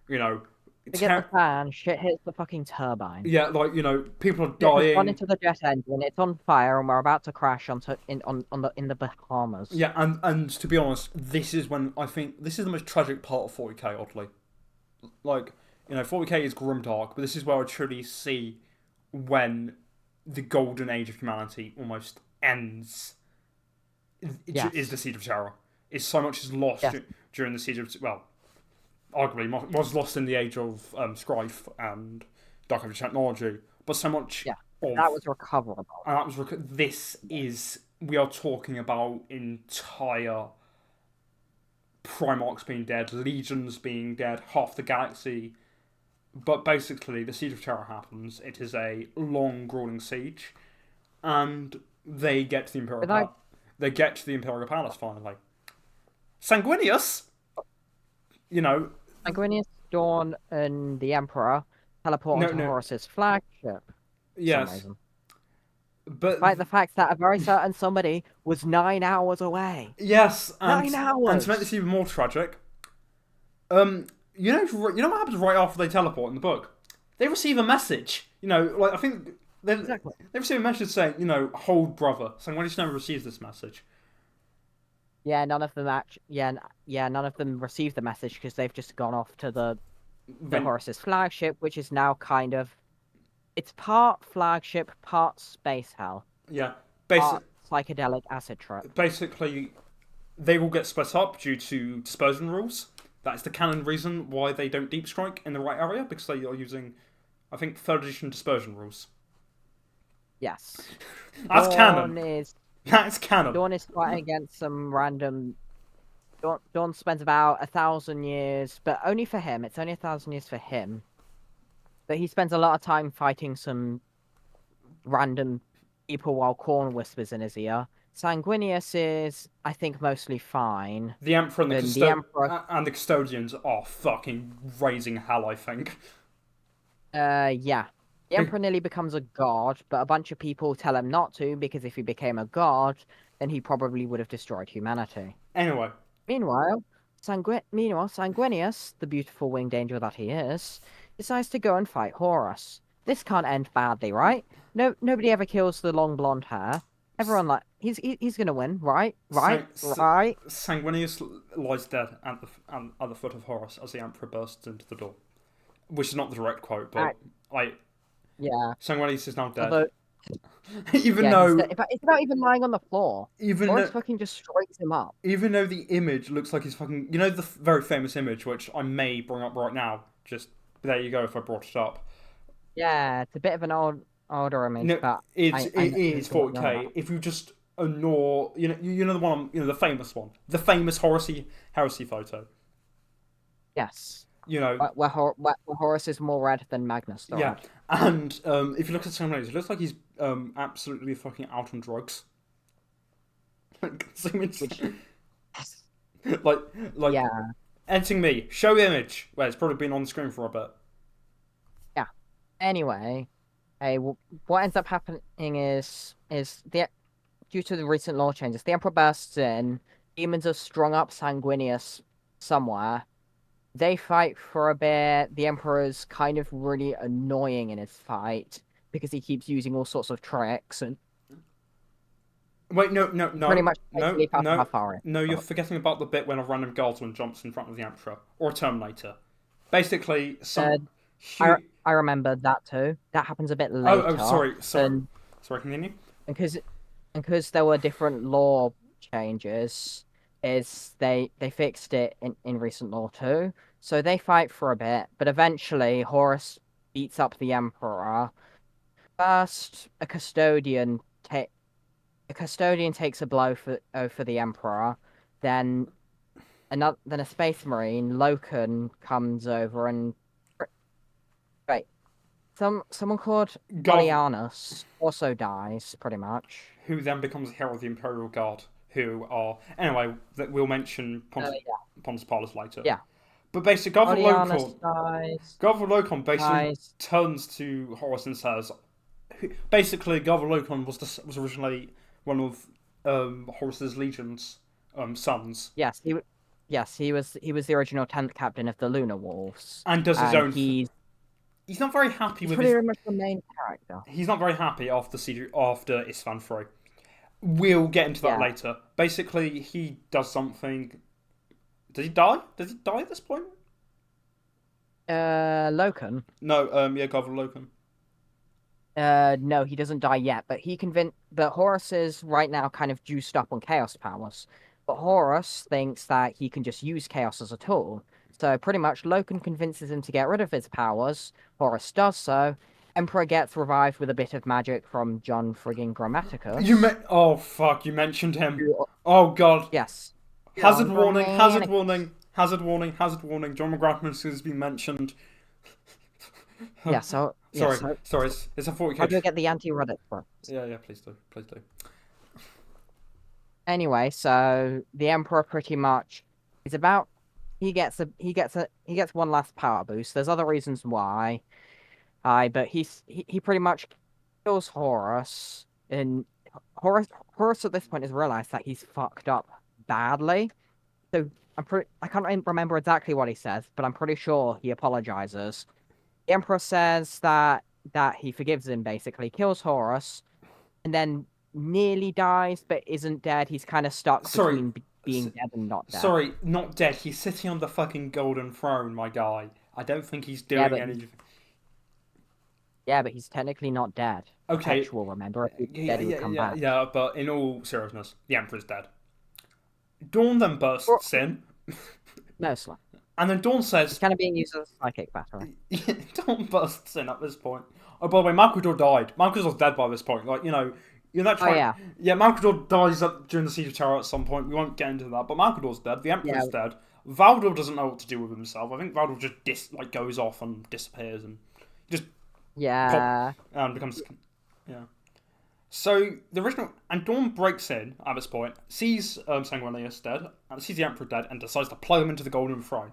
Forget the fan, shit hits the fucking turbine. Yeah, like people are Shit has dying. gone into the jet engine, it's on fire, and we're about to crash in the Bahamas. Yeah, and to be honest, this is when I think this is the most tragic part of 40k. Oddly, like 40k is grimdark, but this is where I truly see when the golden age of humanity almost ends. Is the Siege of Chara. Is so much is lost during the Siege of arguably was lost in the age of Strife and Dark Age technology, but so much. Yeah, that was recoverable. And that was we are talking about entire Primarchs being dead, legions being dead, half the galaxy. But basically, the Siege of Chara happens. It is a long, grueling siege, and they get to the Imperial. They get to the Imperial Palace finally. Sanguinius, Sanguinius, Dawn, and the Emperor teleport onto Horus's flagship. Yes. But despite the fact that a very certain somebody was 9 hours away. Yes, 9 hours. And to make this even more tragic, you know what happens right after they teleport in the book? They receive a message. I think they receive a message saying, hold brother. Sanguinius never receives this message. Yeah, none of them none of them received the message because they've just gone off to the Horus's flagship, which is now kind of it's part flagship, part space hell. Yeah, part psychedelic acid trip. Basically, they will get split up due to dispersion rules. That's the canon reason why they don't deep strike in the right area, because they are using, I think, 3rd edition dispersion rules. Yes. That's canon. That's canon. Dawn is fighting against some random. Dawn spends about 1,000 years, but only for him. It's only 1,000 years for him. But he spends a lot of time fighting some random people while Corn whispers in his ear. Sanguinius is, I think, mostly fine. The Emperor and And the Emperor, the Custodians are fucking raising hell, I think. yeah. The Emperor nearly becomes a god, but a bunch of people tell him not to because if he became a god, then he probably would have destroyed humanity. Anyway, Meanwhile, Sanguinius, the beautiful winged angel that he is, decides to go and fight Horus. This can't end badly, right? No, nobody ever kills the long blonde hair. Everyone he's gonna win, right? Right? Right? Sanguinius lies dead at the foot of Horus as the Emperor bursts into the door. Which is not the direct quote, but Yeah. Sanguinius is now dead. Although, even yeah, though it's not even lying on the floor. even Horus though, fucking just straights him up. even though the image looks like he's fucking, you know, the very famous image which I may bring up right now. Just there you go. If I brought it up, Yeah, it's a bit of an older image, no, but it I is 40K. If you just ignore, you know the one, the famous one, the famous heresy photo. Yes. You know, Where Horus is more red than Magnus, the yeah. red. And if you look at Sanguinius, it looks like he's absolutely fucking out on drugs. Which, like yeah, editing me, show image. Well, it's probably been on the screen for a bit. yeah. Anyway, what ends up happening is the due to the recent law changes, the Emperor bursts in. Demons have strung up Sanguinius somewhere. They fight for a bit. The Emperor's kind of really annoying in his fight because he keeps using all sorts of tricks and Wait, no, pretty much basically no. You're forgetting about the bit when a random guardsman jumps in front of the Emperor or a Terminator. Basically, I remember that too. That happens a bit later. Sorry. Continue. Because there were different law changes, is they fixed it in recent law too. So they fight for a bit, but eventually Horus beats up the Emperor. First, a custodian takes a blow for the Emperor. Then a space marine, Loken, comes over and wait. Someone called Gallianus also dies, pretty much. Who then becomes a hero of the Imperial Guard, who are... Anyway, that we'll mention Pontius Pilus later. Yeah. But basically, Governor basically turns to Horus and says... Basically, Governor Locon was originally one of Horus's legion's sons. Yes, he was the original 10th captain of the Lunar Wolves. And does his own... He's not very happy with pretty much the main character. He's not very happy after Isfahan 3. We'll get into that later. Basically, he does something. Does he die? Does he die at this point? Loken? No, Governor Loken. No, he doesn't die yet, but Horus is right now kind of juiced up on chaos powers. But Horus thinks that he can just use chaos as a tool. So pretty much Loken convinces him to get rid of his powers. Horus does so. Emperor gets revived with a bit of magic from John frigging Grammaticus. Oh fuck, you mentioned him. Oh god. Yes. Hazard warning. John Grammaticus has been mentioned. Yeah, so... Sorry, it's a 40K. I'll go get the anti-Reddit book. Yeah, please do. Anyway, so the Emperor pretty much is about... He gets one last power boost. There's other reasons why. But he pretty much kills Horus, and Horus at this point has realized that he's fucked up badly. So I can't remember exactly what he says, but I'm pretty sure he apologizes. The Emperor says that he forgives him, basically kills Horus, and then nearly dies but isn't dead. He's kind of stuck between being dead and not dead. Sorry, not dead. He's sitting on the fucking golden throne, my guy. I don't think he's doing anything. Yeah, but he's technically not dead. Okay. Perpetual, remember? If he's dead, he would come back. Yeah, but in all seriousness, the Emperor's dead. Dawn then bursts in. Mostly. And then Dawn says... He's kind of being used as a psychic battery. Dawn bursts in at this point. Oh, by the way, Malcador died. Malcador's dead by this point. Like, Malcador dies during the Siege of Chara at some point. We won't get into that. But Malcador's dead. The Emperor's dead. Valdor doesn't know what to do with himself. I think Valdor just goes off and disappears. And Just pop Yeah. and becomes yeah. So the original and Dawn breaks in at this point, sees Sanguinius dead, and sees the Emperor dead, and decides to plug him into the Golden Throne.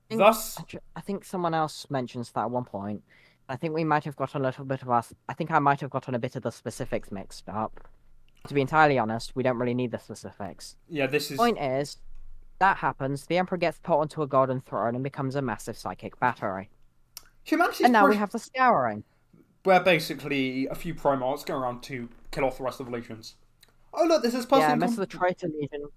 Thus, I think someone else mentions that at one point. I think we might have got a little bit of us. I think I might have gotten a bit of the specifics mixed up. To be entirely honest, we don't really need the specifics. yeah, this is Point is, that happens. The Emperor gets put onto a golden throne and becomes a massive psychic battery. humanity's And now we push, have the Scouring. where basically a few Primarchs go around to kill off the rest of the legions. Oh look, there's this Yeah, person. most of the traitor legion.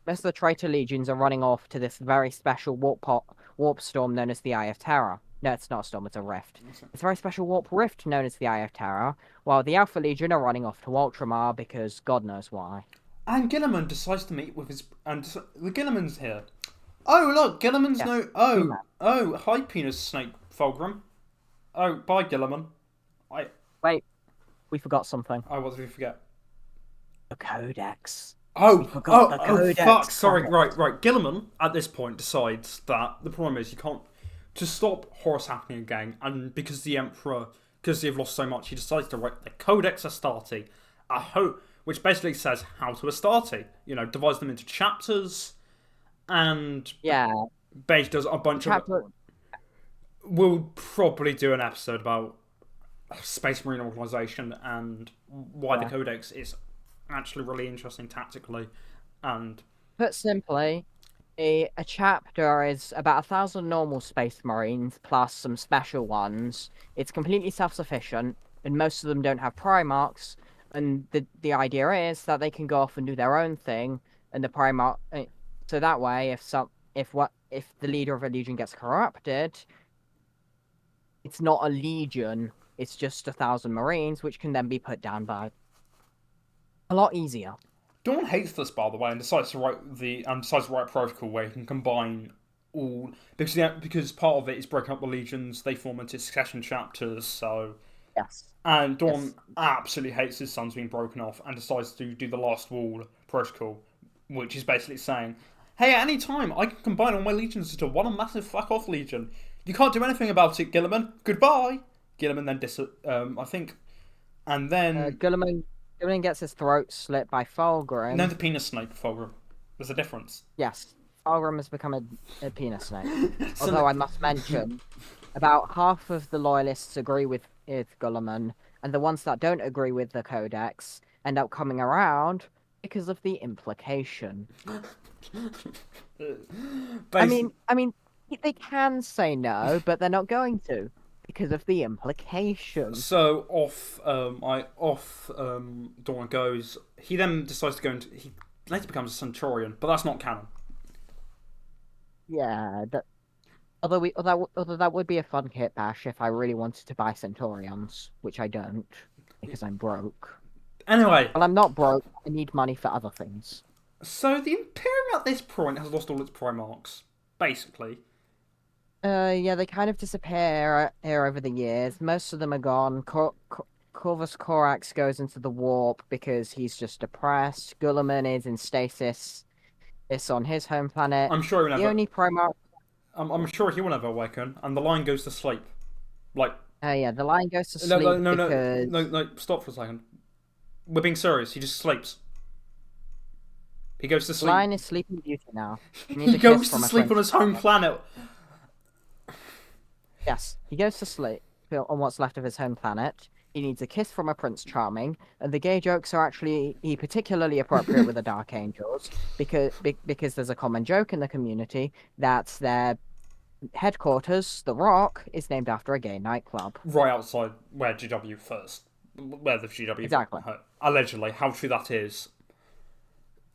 Most of the traitor legions are running off to this very special warp storm known as the Eye of Terror. No, it's not a storm, it's a rift. It's a very special warp rift known as the Eye of Terror, while the Alpha Legion are running off to Ultramar because God knows why. And Gilliman decides to meet with his and the Gilliman's here. Oh look, Gilliman's Yes, no. Hi, penis snake Fulgrim. Oh, bye, Gilliman. Wait, we forgot something. What did we forget? The Codex. Oh, forgot the Codex. fuck! Sorry, right. Gilliman at this point decides that the problem is you can't to stop horrors happening again, and because the Emperor, because they've lost so much, he decides to write the Codex Astarte, which basically says how to Astarte. You know, divides them into chapters, and Yeah, basically does a bunch chapter. of. We'll probably do an episode about Space Marine Organization and why the Codex is actually really interesting tactically, and Put simply, a chapter is about 1,000 normal Space Marines plus some special ones. It's completely self-sufficient, and most of them don't have Primarchs. And the idea is that they can go off and do their own thing, and the Primarch. So that way, if the leader of a legion gets corrupted, it's not a legion. It's just 1,000 Marines, which can then be put down by a lot easier. Dawn hates this, by the way, and decides to write a protocol where he can combine all because part of it is breaking up the legions. They form into succession chapters. So Yes. and Dawn absolutely hates his sons being broken off and decides to do the Last Wall protocol, which is basically saying, "Hey, at any time I can combine all my legions into one massive fuck off legion. You can't do anything about it, Gilliman. Goodbye." Gilliman then I think, and then Gilliman gets his throat slit by Fulgrim. no, the penis snake Fulgrim. There's a difference. Yes, Fulgrim has become a penis snake. Although I must mention, about half of the loyalists agree with Gilliman, and the ones that don't agree with the Codex end up coming around because of the implication. I mean, they can say no, but they're not going to because of the implication. So Dawn goes. He then decides to go into. He later becomes a Centurion, but that's not canon. Yeah, although that would be a fun kit bash if I really wanted to buy Centurions, which I don't because I'm broke. Anyway, well, I'm not broke. I need money for other things. So the Imperium at this point has lost all its Primarchs, basically. Yeah, they kind of disappear here over the years. Most of them are gone. Corvus Corax goes into the warp because he's just depressed. Gulliman is in stasis. It's on his home planet. I'm sure the only Primarch. I'm sure he will never awaken, and the Lion goes to sleep. Like. Yeah, the Lion goes to sleep because. No, stop for a second. We're being serious. He just sleeps. He goes to sleep. The Lion is Sleeping Beauty now. He goes to sleep on his home planet. Yes, he goes to sleep on what's left of his home planet. He needs a kiss from a Prince Charming, and the gay jokes are actually particularly appropriate with the Dark Angels because there's a common joke in the community that their headquarters, The Rock, is named after a gay nightclub. Right outside where the GW exactly allegedly. How true that is,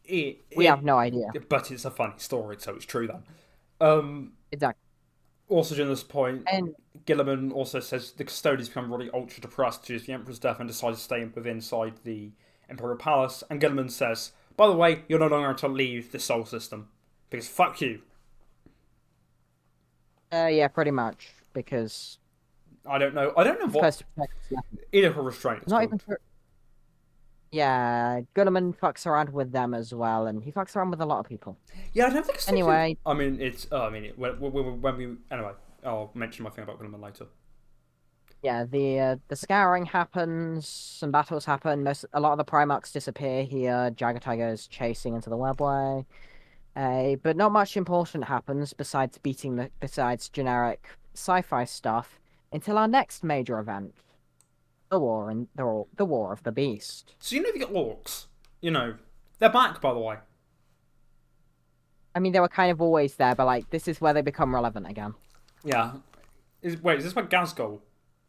we have no idea. But it's a funny story, so it's true then. Exactly. Also, during this point, and Gilliman also says the custodians become really ultra depressed due to the Emperor's death and decide to stay inside the Imperial Palace. And Gilliman says, "By the way, you're no longer to leave the Sol system because fuck you." Yeah, pretty much because I don't know what. Editor restraint. Not even. Yeah, Gunnerman fucks around with them as well, and he fucks around with a lot of people. Yeah, I don't think it's thinking. Anyway, I mean, it's. I mean, when we anyway, I'll mention my thing about Gilliman later. yeah, the scouring happens, some battles happen. A lot of the Primarchs disappear here. Jaghatai goes chasing into the webway. But not much important happens besides generic sci-fi stuff until our next major event, the War of the Beast. So you know the orcs. You know, they're back, by the way. I mean, they were kind of always there, but like this is where they become relevant again. Yeah. Wait, is this what Gazgol?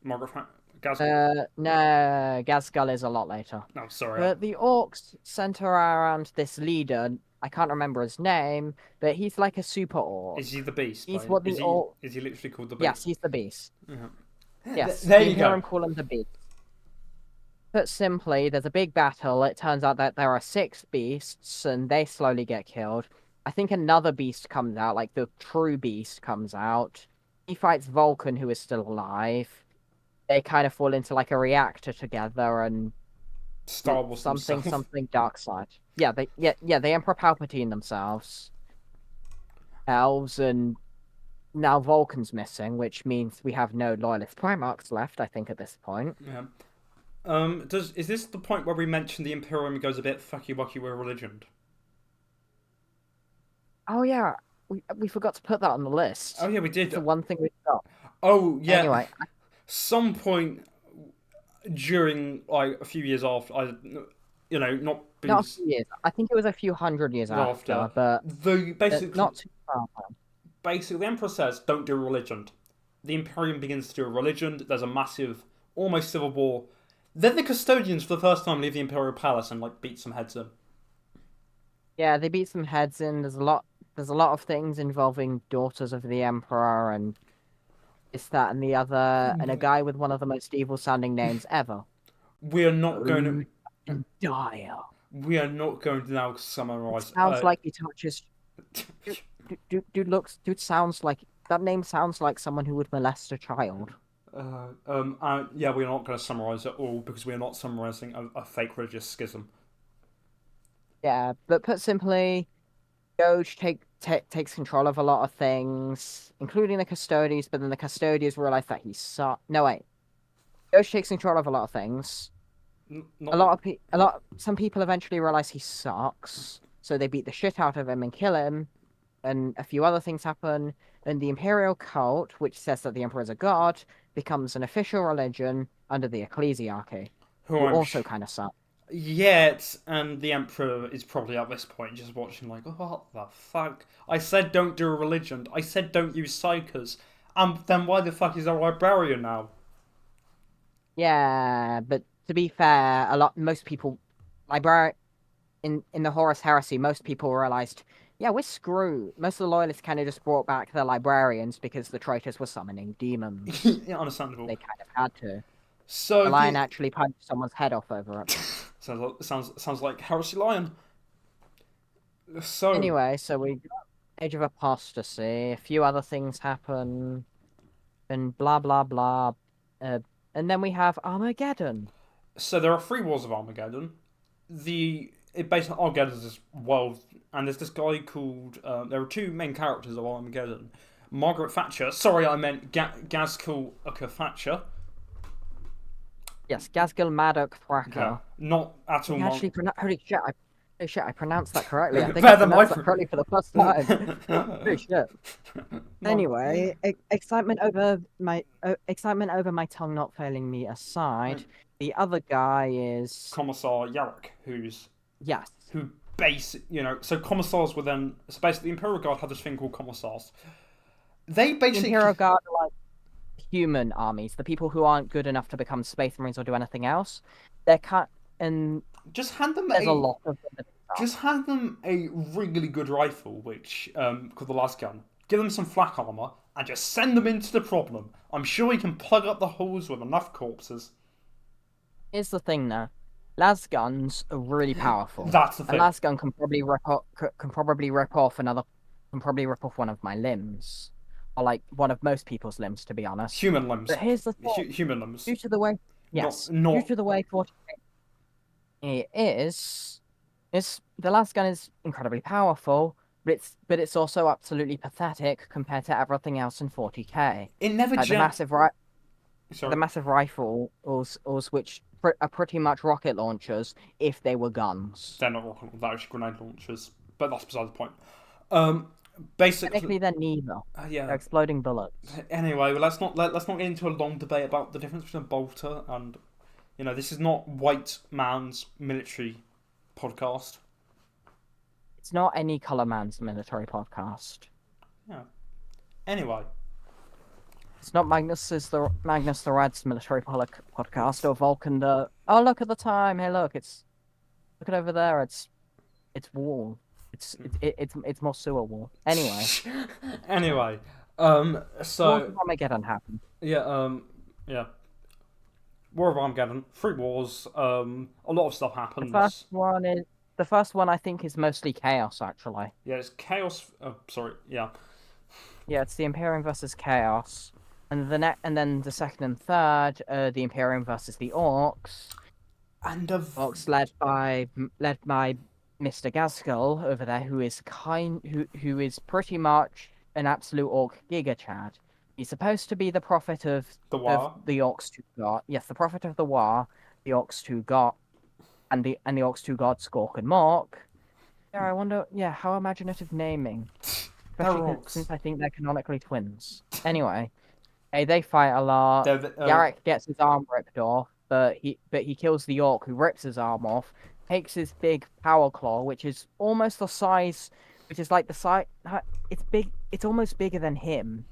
Margaret Gazgol? No, Gazgul is a lot later. No, sorry. But the orcs center around this leader. I can't remember his name, but he's like a super orc. Is he the beast? He's what the orc. Is he literally called the Yes, beast? he's the beast. Yeah. Yes, There the you go. Imperium call him the beast. Put simply, there's a big battle. It turns out that there are six beasts, and they slowly get killed. I think another beast comes out, like the true beast comes out. He fights Vulcan, who is still alive. They kind of fall into like a reactor together, and Star Wars themselves. something dark side. Yeah, the Emperor Palpatine themselves, elves, and now Vulcan's missing, which means we have no loyalist Primarchs left. I think at this point. Yeah. Is this the point where we mentioned the Imperium goes a bit fucky wucky with religion? Oh yeah, we forgot to put that on the list. Oh yeah, we It's did. the one thing we got. Oh yeah. Anyway, Some point during like a few years after, not being not a few years. I think it was a few hundred years after after, but the basically not too far. basically the Emperor says don't do religion. The Imperium begins to do a religion. There's a massive, almost civil war. Then the custodians for the first time leave the Imperial Palace and like beat some heads in. Yeah, they beat some heads in. There's a lot of things involving daughters of the Emperor and this, that, and the other, and a guy with one of the most evil sounding names ever. We are not going to. Dire. We are not going to now summarize. Sounds like he touches. Dude sounds like that name sounds like someone who would molest a child. Yeah, we're not going to summarize it all because we're not summarizing a fake religious schism. Yeah, but put simply, Doge takes control of a lot of things, including the custodians. But then the custodians realize that he sucks. No wait, Doge takes control of a lot of things. Not Some people eventually realize he sucks, so they beat the shit out of him and kill him. And a few other things happen. And the Imperial cult, which says that the Emperor is a god, becomes an official religion under the ecclesiarchy, who who I'm also kind of suck. yet, and the Emperor is probably at this point just watching like, oh, what the fuck? I said don't do a religion. I said don't use psychers. Then why the fuck is a librarian now? Yeah, but to be fair, most people, library in the Horus Heresy, most people realized, yeah, we're screwed. Most of the loyalists kind of just brought back the librarians because the traitors were summoning demons. Yeah, understandable. They kind of had to. So The lion actually punched someone's head off over it. sounds like Heresy Lion. So Anyway, so we got Age of Apostasy. A few other things happen, and blah blah blah. And then we have Armageddon. so there are three wars of Armageddon. It based on Armageddon is this world, and there's this guy called. There are two main characters of Armageddon. Margaret Thatcher. Sorry, I meant Gazkul Thatcher. Yes, Gazgul Madok Thracker. Yeah, not at all. Actually, holy shit, I pronounced that correcely. I think Better I than pronounced my that correctly for the first time. Holy shit. Anyway, excitement over my tongue not failing me aside, the other guy is Commissar Yarrick, yes, so commissars were then so basically the Imperial Guard had this thing called commissars. They basically Imperial Guard are like human armies, the people who aren't good enough to become Space Marines or do anything else. They're cut and just hand them there's a lot of them. just hand them a really good rifle, which called the las gun. Give them some flak armor and just send them into the problem. I'm sure we can plug up the holes with enough corpses. Here's the thing, though. Las guns are really powerful. That's the A thing. las gun can probably rip off one of my limbs, or like one of most people's limbs, to be honest. Human limbs. But here's the thing: Human limbs. due to the way, yes, Not due to the way 40k, It is. It's the last gun is incredibly powerful, but it's also absolutely pathetic compared to everything else in 40k. It never Like the Sorry. massive rifles, which are pretty much rocket launchers if they were guns. They're not rocket, they're actually grenade launchers, but that's beside the point. Um, basically, Technically, they're neither. They're yeah. exploding bullets. Anyway, let's not get into a long debate about the difference between a bolter and this is not white man's military podcast. It's not any color man's military podcast. Yeah. Anyway, It's not Magnus the Rad's military podcast or Vulcan the. Oh, look at the time! Hey, look at over there. It's wall. It's more sewer wall. Anyway, anyway, Wars so of Armageddon happened. yeah, yeah, War of Armageddon, three wars. A lot of stuff The first happens. one is the first one. I think is mostly chaos. Actually, Yeah, it's chaos. Sorry, yeah, yeah, it's the Imperium versus Chaos, and and then the second and third, the Imperium versus the Orcs. and of Orcs led by Mr. Gaskell over there, who is pretty much an absolute Orc Giga Chad. He's supposed to be the prophet the of war. the Orcs to God. Yes, the prophet of the war, the Orcs to God, and the Orcs to God Skork and Mork. Yeah, I wonder. Yeah, how imaginative naming, They're especially orcs. since I think they're canonically twins. Anyway. Hey, they fight a lot. They're Yarrick gets his arm ripped off, but he kills the orc who rips his arm off, takes his big power claw, which is almost the size, which is like the size. It's big. It's almost bigger than him,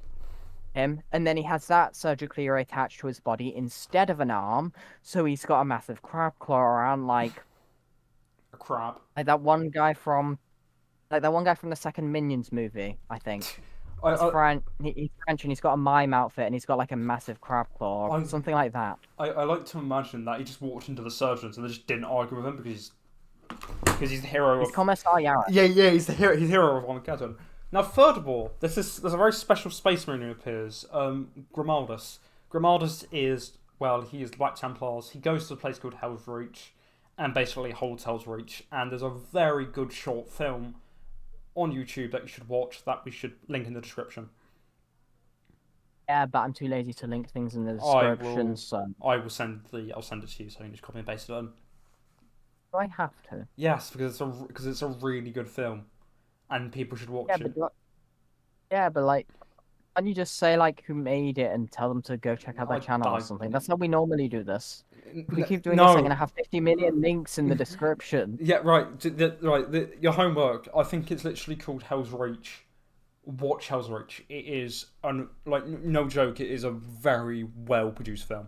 and then he has that surgically reattached to his body instead of an arm, so he's got a massive crab claw around, a crab. like that one guy from like that one guy from the second Minions movie, I think. I, He's I, French. He's French, and he's got a mime outfit, and he's got like a massive crab claw, I, something like that. I like to imagine that he just walked into the surgeons and they just didn't argue with him because he's the hero He's of Commissar Yarrick. yeah he's the hero of Armageddon. Now, furthermore, there's a very special space marine who appears, Grimaldus. Grimaldus is he is Black Templars. He goes to a place called Hell's Reach and basically holds Hell's Reach. And there's a very good short film on YouTube that you should watch that we should link in the description. Yeah, but I'm too lazy to link things in the I description, will so I'll send it to you so you can just copy and paste it in. do I have to? Yes, because it's a really good film and people should Yeah, watch it. but like, can't you just say like who made it and tell them to go check out their channel or I something? That's how we normally do this. If we keep doing this, I'm no, gonna have 50 million links in the description. yeah, right. Your homework. I think it's literally called Hell's Reach. Watch Hell's Reach. It is no joke. It is a very well produced film,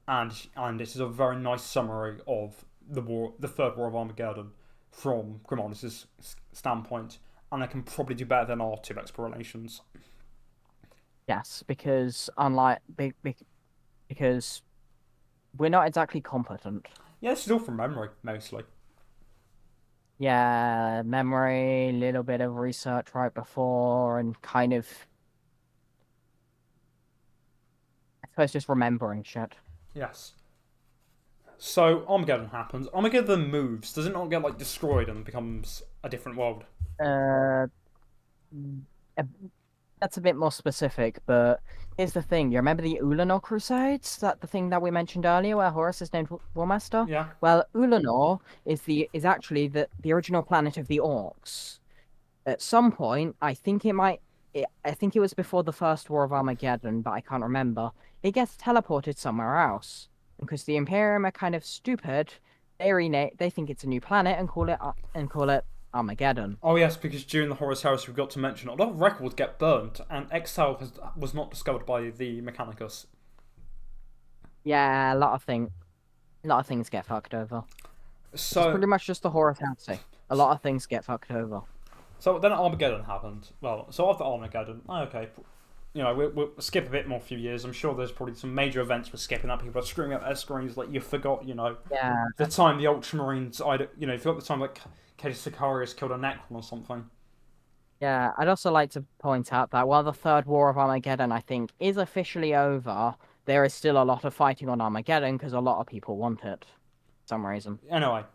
and this is a very nice summary of the Third War of Armageddon, from Grimaldus' standpoint, and I can probably do better than our two explanations. Yes, because because we're not exactly competent. Yeah, this is all from memory mostly. Yeah, memory, little bit of research right before, and kind of, I suppose, just remembering shit. Yes. So Armageddon happens. Armageddon moves. Does it not get destroyed and becomes a different world? Uh, a- that's a bit more specific, but here's the thing. You remember the Ulanor Crusades? The thing that we mentioned earlier, where Horus is named Warmaster? Yeah. Well, Ulanor is actually the original planet of the Orcs. At some point, I think it was before the First War of Armageddon, but I can't remember. It gets teleported somewhere else because the Imperium are kind of stupid. They think it's a new planet and call it Armageddon. Oh yes, because during the Horus Heresy, we got to mention a lot of records get burnt, and Exile was not discovered by the Mechanicus. Yeah, a lot of things get fucked over. It's So pretty much just the Horus Heresy. A lot of things get fucked over. so then Armageddon happened. Well, so after Armageddon, okay, we'll skip a bit more few years. I'm sure there's probably some major events we're skipping that people are screaming at their screens like you forgot. Yeah, The time the Ultramarines, you forgot the time Caedus Sicarius killed a Necron or something. yeah. I'd also like to point out that while the Third War of Armageddon, I think, is officially over, there is still a lot of fighting on Armageddon because a lot of people want it. some reason. Anyway,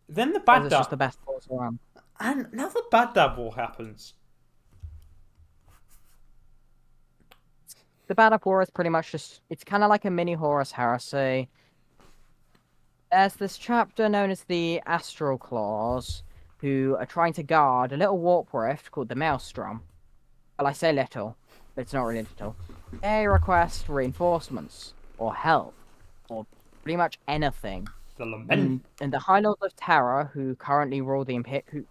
then the Because Bad it's just Dad, the best force around. and now the Bad Dad War happens. The Bad Up War is pretty much just, it's kind of like a mini Horus Heresy. There's this chapter known as the Astral Claws, who are trying to guard a little warp rift called the Maelstrom. Well, I say little, but it's not really little. They request reinforcements, or help, or pretty much anything. The Lament. And the High Lords of Terror, who currently rule the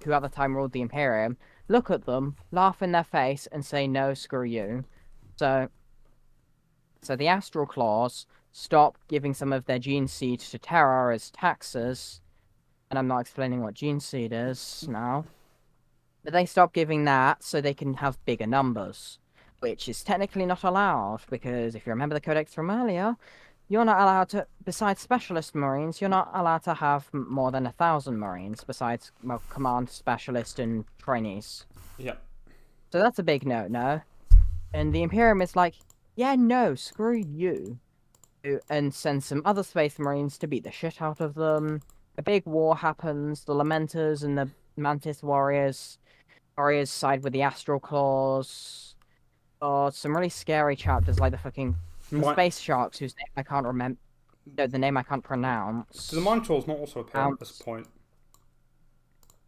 who at the time ruled the Imperium, look at them, laugh in their face, and say, "No, screw you." So the Astral Claws stop giving some of their gene seed to Terra as taxes, and I'm not explaining what gene seed is now, but they stop giving that so they can have bigger numbers, which is technically not allowed, because if you remember the codex from earlier, you're not allowed to, besides specialist marines, you're not allowed to have more than 1,000 marines, besides, well, command, specialist, and trainees. Yep. So that's a big no-no. And the Imperium is like, yeah, no, screw you. And send some other space marines to beat the shit out of them. A big war happens. The Lamenters and the Mantis warriors side with the Astral Claws. Or some really scary chapters like the space sharks, whose name I can't remember. No, the name I can't pronounce. Do the Minotaurs not also appear at this point?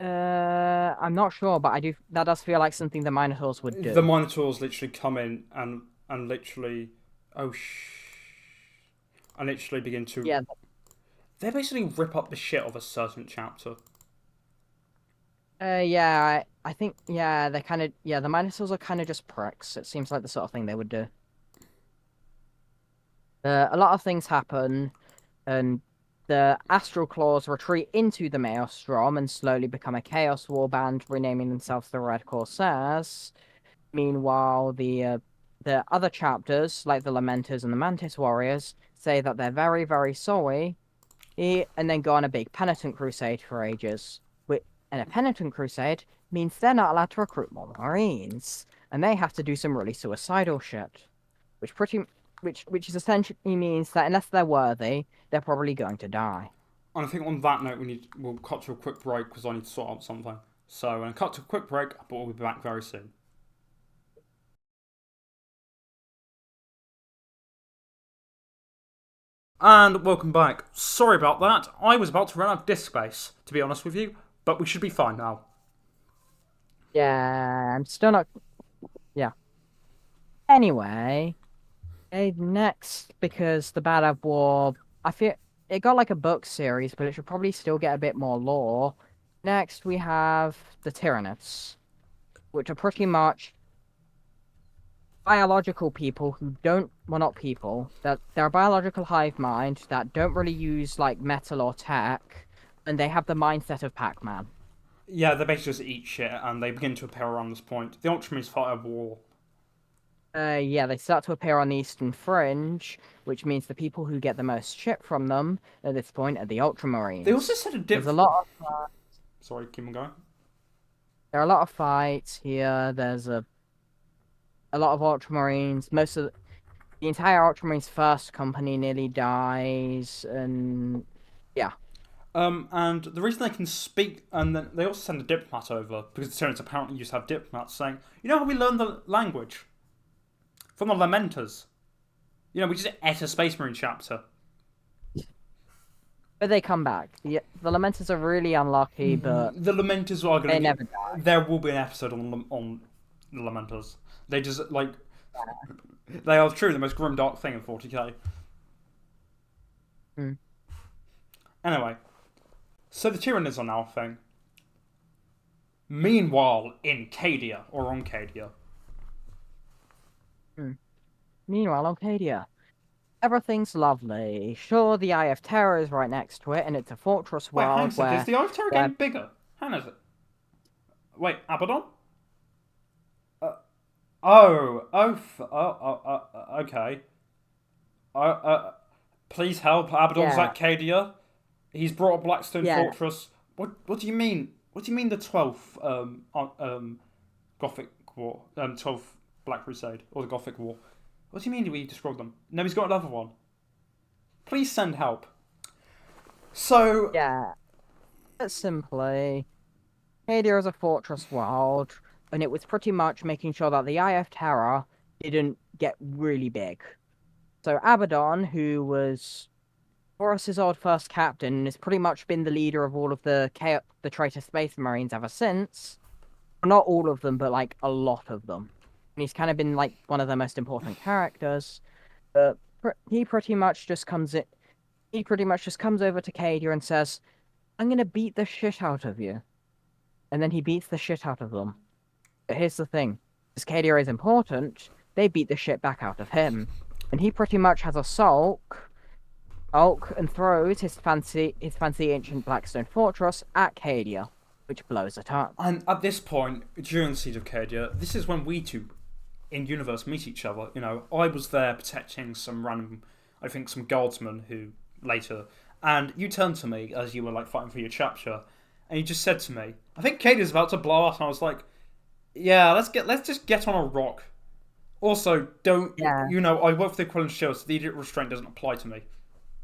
I'm not sure, but I do. That does feel like something the Minotaurs would do. The Minotaurs literally come in and literally, and literally begin to. Yeah. They basically rip up the shit of a certain chapter. Yeah, I think, yeah, they're kind of, yeah, the Minotaurs are kind of just pricks. It seems like the sort of thing they would do. A lot of things happen, and the Astral Claws retreat into the Maelstrom and slowly become a Chaos Warband, renaming themselves the Red Corsairs. Meanwhile, the other chapters, like the Lamenters and the Mantis Warriors, say that they're very, very sorry, and then go on a big penitent crusade for ages. And a penitent crusade means they're not allowed to recruit more Marines, and they have to do some really suicidal shit, which essentially means that unless they're worthy, they're probably going to die. And I think on that note, we'll cut to a quick break because I need to sort out something. So we're going to cut to a quick break, but we'll be back very soon. And welcome back. Sorry about that. I was about to run out of disk space, to be honest with you, but we should be fine now. Yeah, I'm still not. Yeah. Anyway, next, because the Bad Ab War, I feel it got like a book series, but it should probably still get a bit more lore. Next, we have the Tyranids, which are pretty much biological people who don't, well, not people, that they're a biological hive mind that don't really use like metal or tech, and they have the mindset of Pac-Man. Yeah, they basically just eat shit, and they begin to appear around this point. The Ultramarines fight a war. Yeah, they start to appear on the Eastern Fringe, which means the people who get the most shit from them at this point are the Ultramarines. They also said There's a lot of... Sorry, keep on going. There are a lot of fights here. There's a lot of Ultramarines. The entire Ultramarines first company nearly dies, and yeah. And the reason they can speak, and then they also send a diplomat over, because the Tyranids apparently used to have diplomats saying, you know how we learned the language? From the Lamenters. You know, we just ate a Space Marine chapter. But they come back. The Lamenters are really unlucky, but the Lamenters are going to. They never die. There will be an episode on the Lamenters. They just like they are truly the most grim dark thing in 40k. Anyway, so the Tyranids are now a thing. Meanwhile, in Cadia or on Cadia. Meanwhile, on Cadia, everything's lovely. Sure, the Eye of Terror is right next to it, and it's a fortress Wait, world hang on, where... is the Eye of Terror getting bigger? Hang on. Wait, Abaddon? Okay. Please help, Abaddon's at Cadia. He's brought a Blackstone fortress. What do you mean? What do you mean the 12th Gothic War? 12th Black Crusade or the Gothic War? What do you mean we destroyed them? No, he's got another one. Please send help. So, Yeah, put simply, Cadia is a fortress world, and it was pretty much making sure that the Eye of Terror didn't get really big. So Abaddon, who was Horus's old first captain, and has pretty much been the leader of all of the traitor space marines ever since. Well, not all of them, but like a lot of them. And he's kind of been like one of the most important characters. But he pretty much just comes in. He pretty much just comes over to Cadia and says, "I'm gonna beat the shit out of you," and then he beats the shit out of them. But here's the thing: as Cadia is important, they beat the shit back out of him, and he pretty much has a sulk, and throws his fancy ancient Blackstone fortress at Cadia, which blows it up. and at this point, during the Siege of Cadia, this is when we two in universe meet each other. You know, I was there protecting some random, I think, some guardsmen who later, and you turned to me as you were like fighting for your chapter, and you just said to me, "I think Cadia's about to blow up," and I was like, "Yeah, let's just get on a rock." Also, don't Yeah, you know I work for the Equivalent Shield, so the idiot restraint doesn't apply to me,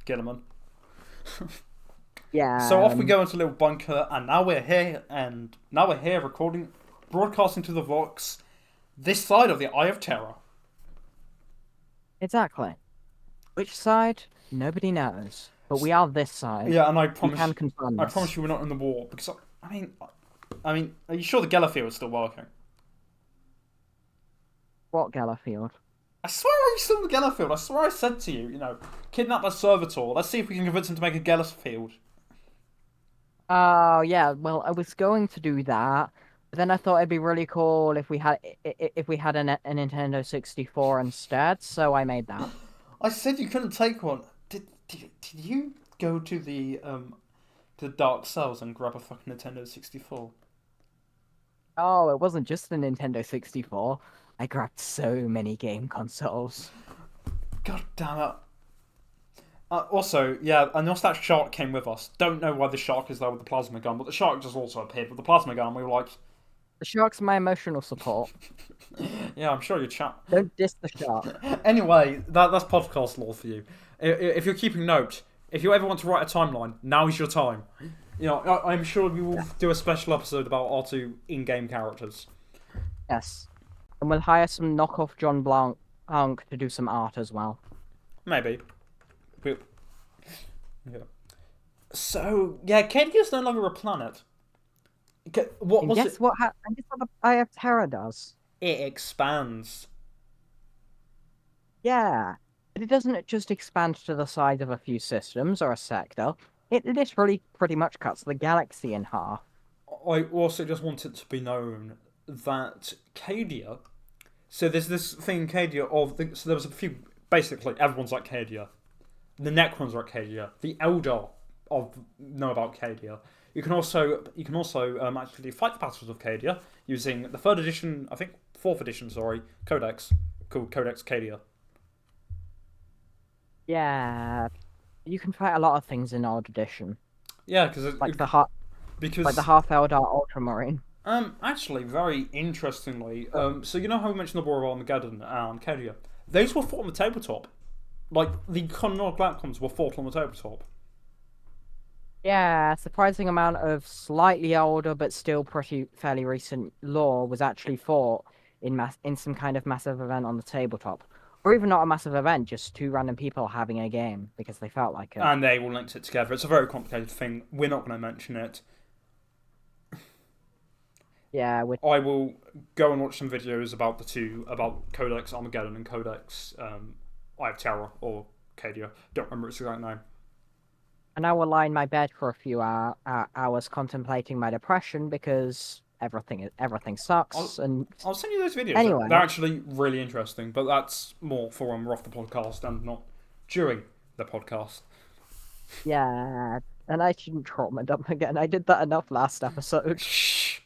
Gilliman. So yeah. off we go into a little bunker, and now we're here recording, broadcasting to the Vox, this side of the Eye of Terror. Exactly. Which side? Nobody knows. But we are this side. Yeah, and We can confirm I this. promise you, we're not in the war because I mean, are you sure the Gellerfield is still working? What Gellerfield? I swear I'm still in the Gellerfield. I swear I said to you, kidnap that servitor. Let's see if we can convince him to make a Gellerfield. Oh yeah, well I was going to do that, but then I thought it'd be really cool if we had a Nintendo 64 instead, so I made that. I said you couldn't take one. Did you go to the Dark Cells and grab a fucking Nintendo 64? Oh, it wasn't just the Nintendo 64. I grabbed so many game consoles. God damn it. Also, yeah, and also that shark came with us. Don't know why the shark is there with the plasma gun, but the shark just also appeared with the plasma gun. We were like, The shark's my emotional support. yeah, I'm sure you're chat. Don't diss the shark. Anyway, that's podcast law for you. If you're keeping note, if you ever want to write a timeline, now is your time. I'm sure we will do a special episode about our two in-game characters. Yes. And we'll hire some knockoff John Blanc to do some art as well. Maybe. Yeah. So, yeah, Kedia's no longer a planet. What And was guess it? what? And guess what the Eye of Terror does? It expands. Yeah, but it doesn't just expand to the size of a few systems or a sector. It literally pretty much cuts the galaxy in half. I also just want it to be known that Cadia. So there's this thing in Cadia so there was a few. Basically, everyone's like Cadia. The Necrons are at Cadia. The Eldar know about Cadia. You can also actually fight the battles of Cadia using the third edition, I think fourth edition, sorry, codex called Codex Cadia. Yeah, you can fight a lot of things in Old Edition, Yeah, because like the half, like the because half Eldar Ultramarine. actually very interestingly, so you know how we mentioned the War of Armageddon and Cadia, those were fought on the tabletop. Like the canonical outcomes were fought on the tabletop. Yeah, surprising amount of slightly older but still pretty fairly recent lore was actually fought in some kind of massive event on the tabletop. Or even not a massive event, just two random people having a game because they felt like it. And they all linked it together. It's a very complicated thing. We're not going to mention it. Yeah, with I will go and watch some videos about about Codex Armageddon and Codex Eye of Terror or Cadia. Don't remember its exact name. and I will lie in my bed for a few hours contemplating my depression because everything sucks. And I'll send you those videos. anyway, They're actually really interesting, but that's more for when we're off the podcast and not during the podcast. yeah, and I shouldn't trauma dump again. I did that enough last episode. Shh.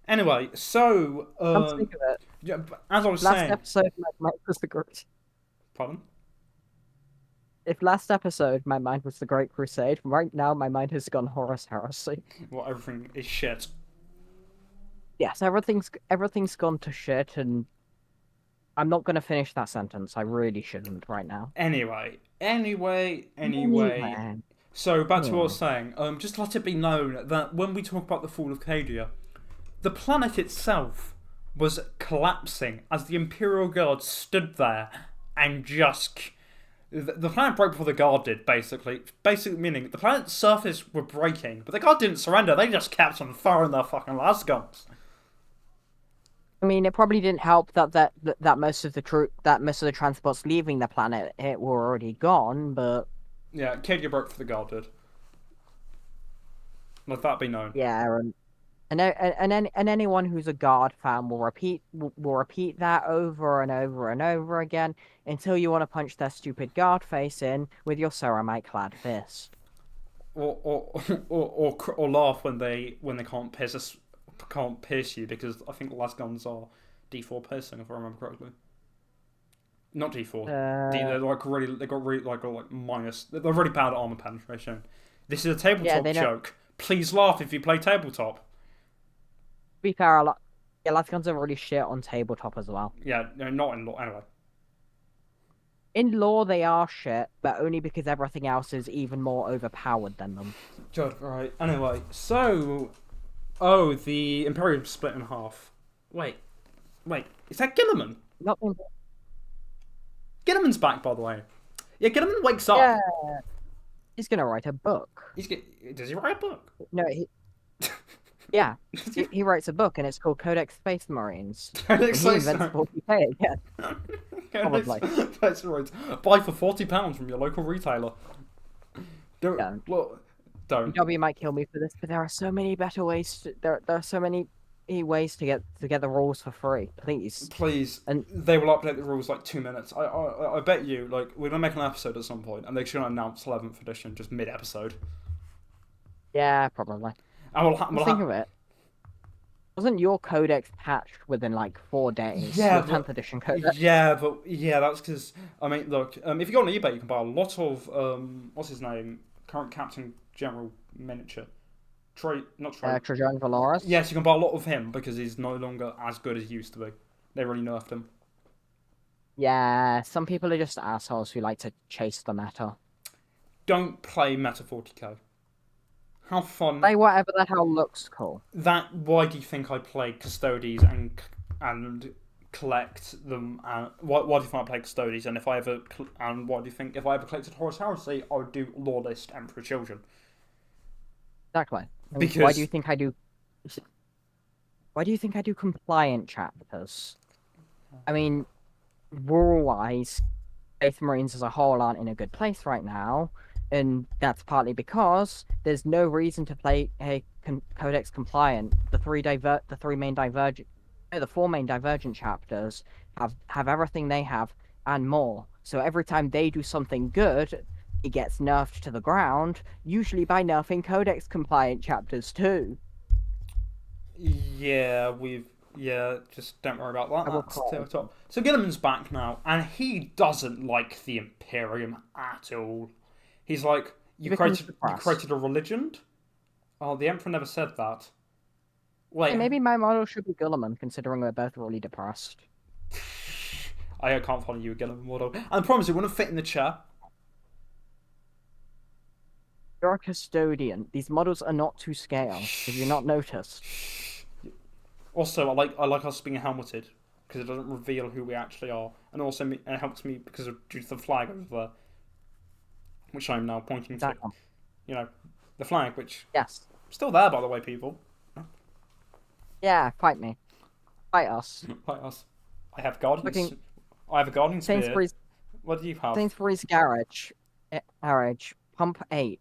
Anyway, so I'm sick of it. yeah, as I was Last saying, episode, my mind was the great. pardon. If last episode my mind was the Great Crusade, right now my mind has gone Horus Heresy. Well, everything is shit. Yes, everything's gone to shit, and I'm not gonna finish that sentence. I really shouldn't right now. Anyway. Anyway, So back to what I Yeah. was saying. Just let it be known that when we talk about the fall of Cadia, the planet itself was collapsing as the Imperial Guard stood there and just. The planet broke before the Guard did, basically. Basically meaning the planet's surface were breaking, but the Guard didn't surrender, they just kept on firing their fucking las guns. I mean, it probably didn't help that most of the transports leaving the planet were already gone, but Yeah, Cadia broke for the Guard did. Let that be known. yeah, and anyone who's a Guard fan will repeat that over and over and over again until you want to punch their stupid Guard face in with your ceramite clad fist. Or laugh when they can't pierce you because I think las guns are D4 piercing if I remember correctly. Not D4. They're they got really like minus. They're really bad at armor penetration. This is a tabletop joke. Please laugh if you play tabletop. To be fair, las guns are really shit on tabletop as well. Yeah, no, not in law anyway. In lore, they are shit, but only because everything else is even more overpowered than them. Good, right. Anyway, so... Oh, the Imperium split in half. Wait. Is that Gilliman? Nothing. Gilliman's back, by the way. Yeah, Gilliman wakes up. Yeah. He's gonna write a book. Does he write a book? No, yeah. he writes a book, and it's called Codex Space Marines. Codex Space Marines. 40k again. Probably. That's right. Buy for £40 from your local retailer. Don't. W might kill me for this, but there are so many better ways. There are so many ways to get the rules for free. Please. And they will update the rules like 2 minutes. I bet you. Like we're gonna make an episode at some point, and they're gonna announce 11th edition just mid-episode. Yeah, probably. Think of it. Wasn't your codex patched within like 4 days? Yeah, the 10th edition codex. Yeah, that's because I mean, look, if you go on eBay, you can buy a lot of what's his name, current Captain General miniature, Trajan Valoris. Yes, you can buy a lot of him because he's no longer as good as he used to be. They really nerfed him. Yeah, some people are just assholes who like to chase the meta. Don't play Meta 40k. Have fun. Play whatever the hell looks cool. Why do you think I play Custodes and collect them? Why do you think I play Custodes? And why do you think if I ever collected Horus Heresy, I would do Lawlist Emperor Children? Exactly. Because why do you think I do? Why do you think I do compliant chapters? I mean, rule-wise, Space Marines as a whole aren't in a good place right now. And that's partly because there's no reason to play Codex compliant. The four main Divergent chapters have everything they have and more. So every time they do something good, it gets nerfed to the ground. Usually by nerfing Codex compliant chapters too. Yeah, just don't worry about that. That's tabletop. So Gilliman's back now, and he doesn't like the Imperium at all. He's like, you created a religion? Oh, the Emperor never said that. Wait. Hey, maybe my model should be Gilliman, considering we're both really depressed. I can't follow you a Gilliman model. And I promise it wouldn't fit in the chair. You're a custodian. These models are not to scale. Have you not noticed? Also, I like us being helmeted, because it doesn't reveal who we actually are. And also, it helps me because due to the flag over there. Which I'm now pointing to. You know, the flag, which... Yes. Still there, by the way, people. Yeah, fight me. Fight us. Fight us. I have Guardians. I have a Guardian Spear. What do you have? Sainsbury's Garage. Pump 8.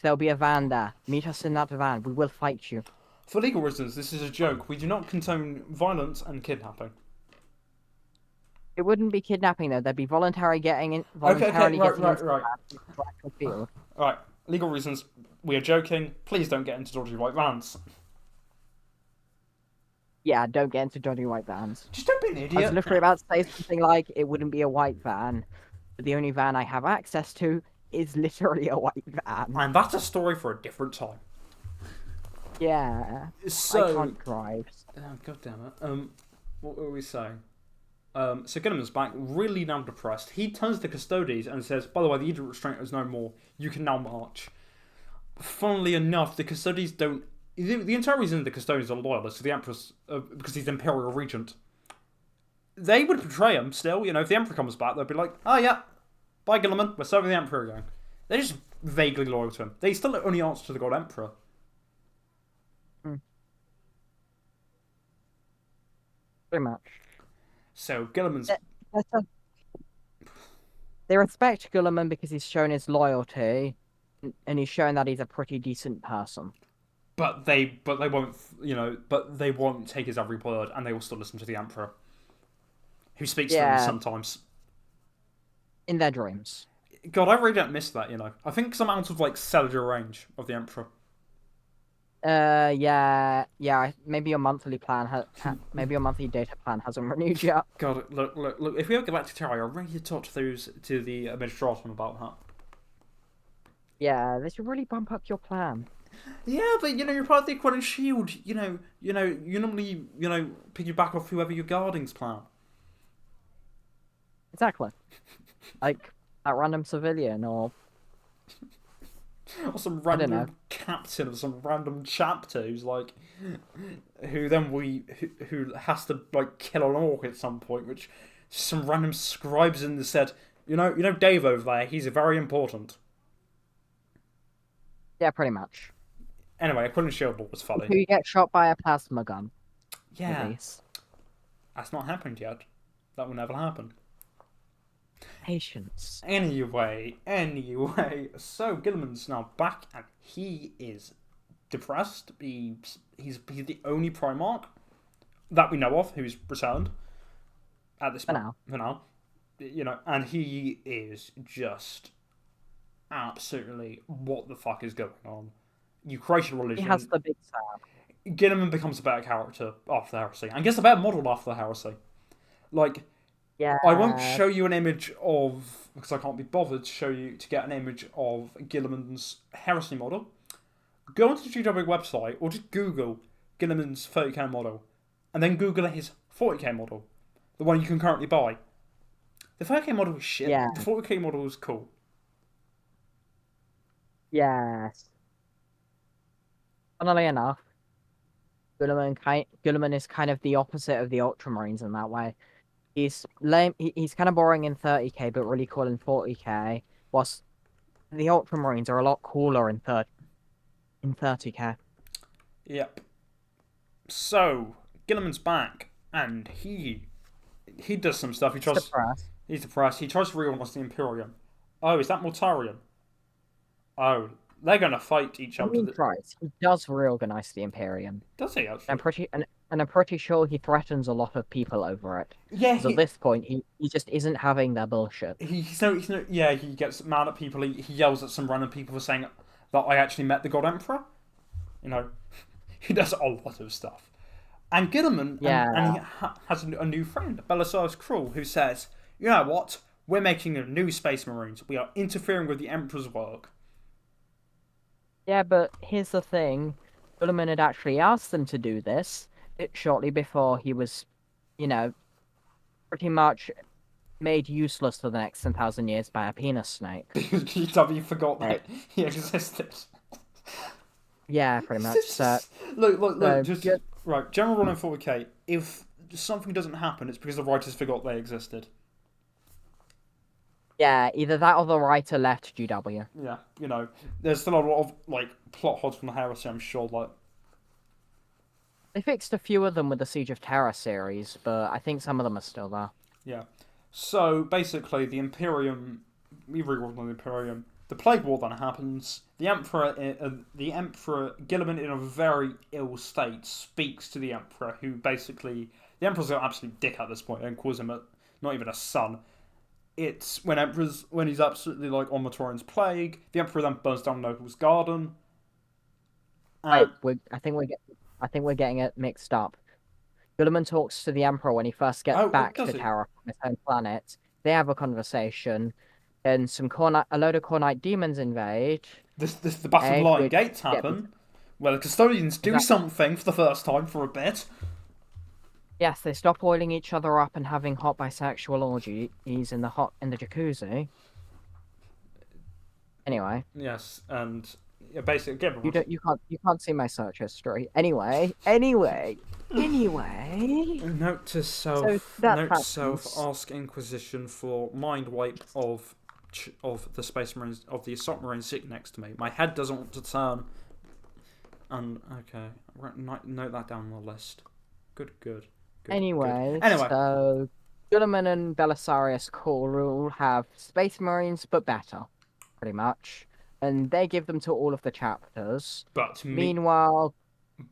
There'll be a van there. Meet us in that van. We will fight you. For legal reasons, this is a joke. We do not condone violence and kidnapping. It wouldn't be kidnapping though. There'd be voluntarily getting in. Right. Field. Right. Legal reasons. We are joking. Please don't get into dodgy white vans. Yeah, don't get into dodgy white vans. Just don't be an idiot. I was literally about to say something like it wouldn't be a white van, but the only van I have access to is literally a white van. And that's a story for a different time. Yeah. So I can't drive. Oh, God damn it. What were we saying? So Gilliman's back, really now depressed. He turns to Custodes and says, "By the way, the Edict Restraint is no more. You can now march." Funnily enough, the Custodes don't. The entire reason the Custodians are loyal is to the Empress because he's the Imperial Regent. They would betray him still. If the Emperor comes back, they'd be like, "Oh yeah, bye Gilliman, we're serving the Emperor again." They're just vaguely loyal to him. They still only answer to the God Emperor. Mm. Pretty much. So Gilliman's. They respect Gilliman because he's shown his loyalty, and he's shown that he's a pretty decent person. But they won't, but they won't take his every word, and they will still listen to the Emperor, who speaks to them sometimes. In their dreams. God, I really don't miss that. I think some out of cellular range of the Emperor. Yeah. Maybe your monthly plan maybe your monthly data plan hasn't renewed yet. God, look. If we ever get back to Chara, I'm ready to talk to the administration about that. Yeah, they should really bump up your plan. Yeah, but you're part of the Equine Shield. You normally piggyback off whoever your guarding's plan. Exactly. Like that random civilian or some random captain of some random chapter who has to kill an orc at some point, which some random scribes in the said, Dave over there, he's very important. Yeah, pretty much. Anyway, Equine Shield was funny. Who get shot by a plasma gun. Yeah. That's not happened yet. That will never happen. Patience. Anyway, so Gilliman's now back and he is depressed. He's the only Primarch that we know of who's returned at this point. For now. And he is just absolutely what the fuck is going on. You create a religion. He has the big sound. Gilliman becomes a better character after the heresy, and gets a better model after the heresy. Yeah. I won't show you an image of, because I can't be bothered to get an image of Gilliman's heresy model. Go onto the GW website or just Google Gilliman's 30k model, and then Google his 40k model, the one you can currently buy. The 30k model is shit. Yeah. The 40k model is cool. Yes. Funnily enough, Gilliman is kind of the opposite of the Ultramarines in that way. He's lame. He's kind of boring in 30k, but really cool in 40k. Whilst the Ultramarines are a lot cooler in 30k. Yep. So Gilliman's back, and he does some stuff. He's depressed. He tries to reorganize the Imperium. Oh, is that Mortarion? Oh, they're gonna fight each other. He does reorganize the Imperium. Does he actually? I'm pretty sure he threatens a lot of people over it. Yeah. At this point, he just isn't having their bullshit. He's no. Yeah, he gets mad at people. He yells at some random people for saying that I actually met the God Emperor. He does a lot of stuff. And Gilliman, and he has a new friend, Belisarius Cruel, who says, "You know what? We're making a new Space Marines. We are interfering with the Emperor's work." Yeah, but here's the thing. Gilliman had actually asked them to do this shortly before he was, pretty much made useless for the next 10,000 years by a penis snake. GW forgot that he existed. Yeah, pretty much. So, look, right, general rule in 40k, if something doesn't happen, it's because the writers forgot they existed. Yeah, either that or the writer left GW. Yeah, there's still a lot of, plot holes from the Heresy, I'm sure, They fixed a few of them with the Siege of Terra series, but I think some of them are still there. Yeah. So, basically, the Imperium, we reorganise the Imperium, the Plague War then happens, the Emperor, Gilliman, in a very ill state, speaks to the Emperor, who basically, the Emperor's an absolute dick at this point, and calls him not even a son. It's when he's absolutely on Matorian's plague. The Emperor then burns down Noble's garden. I think we're getting it mixed up. Gilliman talks to the Emperor when he first gets back to Chara from his home planet. They have a conversation, and a load of Cornite demons invade. The Battle of Lion Gates happen, where the Custodians do something for the first time for a bit. Yes, they stop oiling each other up and having hot bisexual orgies in the jacuzzi. Anyway, Yes, and yeah, basically, again, you can't see my search history. Anyway. note to So self, that note to self, happens. ask Inquisition for mind wipe of the Space Marines, of the Assault Marine sitting next to me. My head doesn't want to turn. And okay, note that down on the list. Good. Anyway, Anyway, so Guilliman and Belisarius Corul have Space Marines, but better, pretty much. And they give them to all of the chapters. but me, Meanwhile,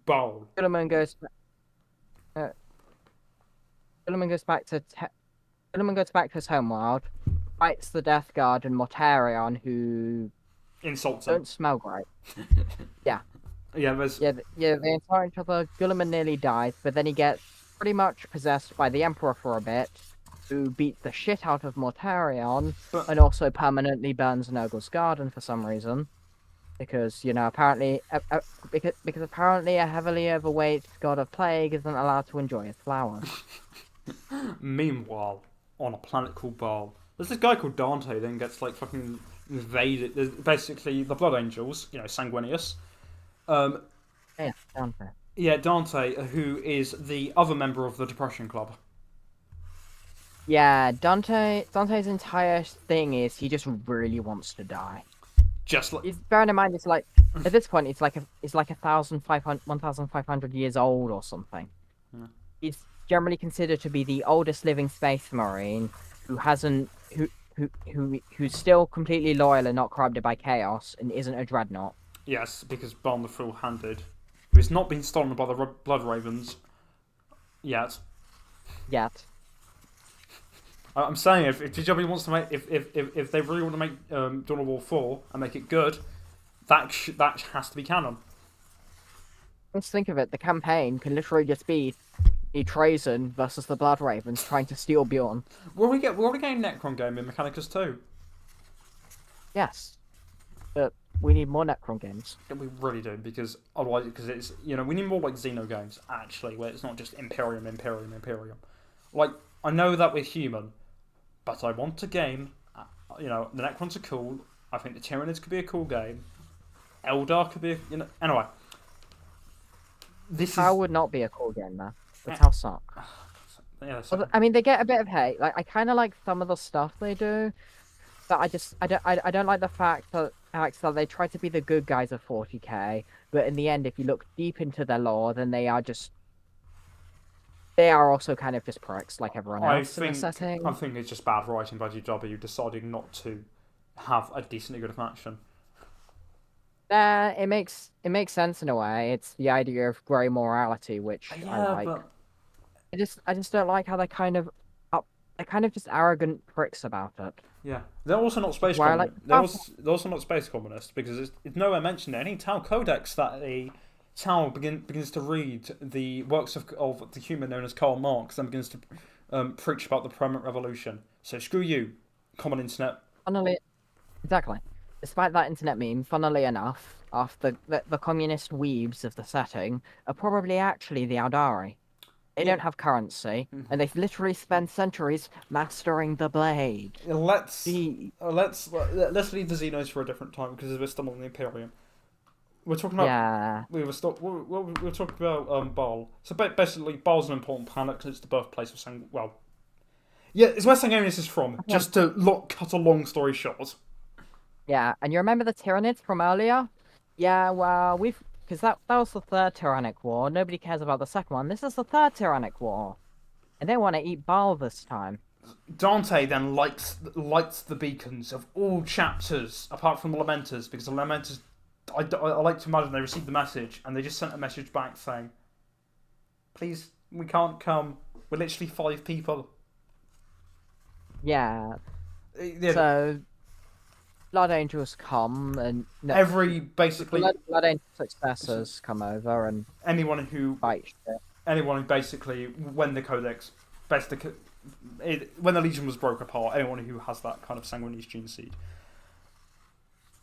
bowl. Guilliman goes. Uh, Guilliman goes back to Guilliman goes back to his homeworld, fights the Death Guard and Mortarion, who Insults him. don't smell great. Yeah. Yeah, there's. Yeah, they insult each other. Guilliman nearly dies, but then he gets pretty much possessed by the Emperor for a bit, who beats the shit out of Mortarion, But and also permanently burns Nurgle's garden for some reason. Because, apparently, because apparently a heavily overweight god of plague isn't allowed to enjoy his flowers. meanwhile, on a planet called Baal, there's this guy called Dante. Then gets like fucking invaded. There's basically the Blood Angels, Sanguinius. Yeah, Dante. Yeah, Dante, who is the other member of the Depression Club. Yeah, Dante's entire thing is he just really wants to die. Just like Bearing in mind, it's like at this point, it's like 1,500 years old or something. Yeah. He's generally considered to be the oldest living space marine who hasn't who's still completely loyal and not corrupted by chaos and isn't a dreadnought. yes, because Baal the Full-Handed, who has not been stolen by the Blood Ravens yet. Yet. I'm saying if TW wants to make if they really want to make Dawn of War 4 and make it good, that has to be canon. Let's think of it. The campaign can literally just be Trazen versus the Blood Ravens trying to steal Bjorn. We're already getting Necron game in Mechanicus 2. Yes, but we need more Necron games. Yeah, we really do, because otherwise, it's we need more like Xeno games actually, where it's not just Imperium. Like, I know that we're human, but I want a game. The Necrons are cool. I think the Tyranids could be a cool game. Eldar could be anyway. How would not be a cool game though? That's how suck. Yeah, I mean, they get a bit of hate. Like, I kind of like some of the stuff they do, but I don't like the fact that they try to be the good guys of 40k, but in the end, if you look deep into their lore, then they are also kind of just pricks like everyone else in the setting. I think it's just bad writing by GW deciding not to have a decently good faction. It makes sense in a way. It's the idea of grey morality, which I like. But... I just don't like how they're kind of just arrogant pricks about it. Yeah, they're also not space communists. They're also not space communists, because it's nowhere mentioned in any Tau codex that a Tau begins to read the works of the human known as Karl Marx and begins to preach about the permanent revolution. So screw you, common internet. Exactly. Despite that internet meme, funnily enough, the communist weebs of the setting are probably actually the Aldari. They don't have currency, and they've literally spent centuries mastering the blade. Let's leave the Xenos for a different time, because we're still on the Imperium. We're talking about. Yeah. We were talking about Baal. So basically, Baal's an important planet because it's the birthplace of it's where Sanguinius is from. Okay. Just to cut a long story short. Yeah, and you remember the Tyranids from earlier? Yeah, well, because that was the third Tyrannic War. Nobody cares about the second one. This is the third Tyrannic War, and they want to eat Baal this time. Dante then lights the beacons of all chapters, apart from the Lamenters, because the Lamenters, I like to imagine they received the message and they just sent a message back saying, "Please, we can't come. We're literally 5 people." Yeah. So. Blood Angels come and Blood Angel successors come over and anyone who basically when the Codex when the Legion was broke apart, anyone who has that kind of Sanguinius gene seed.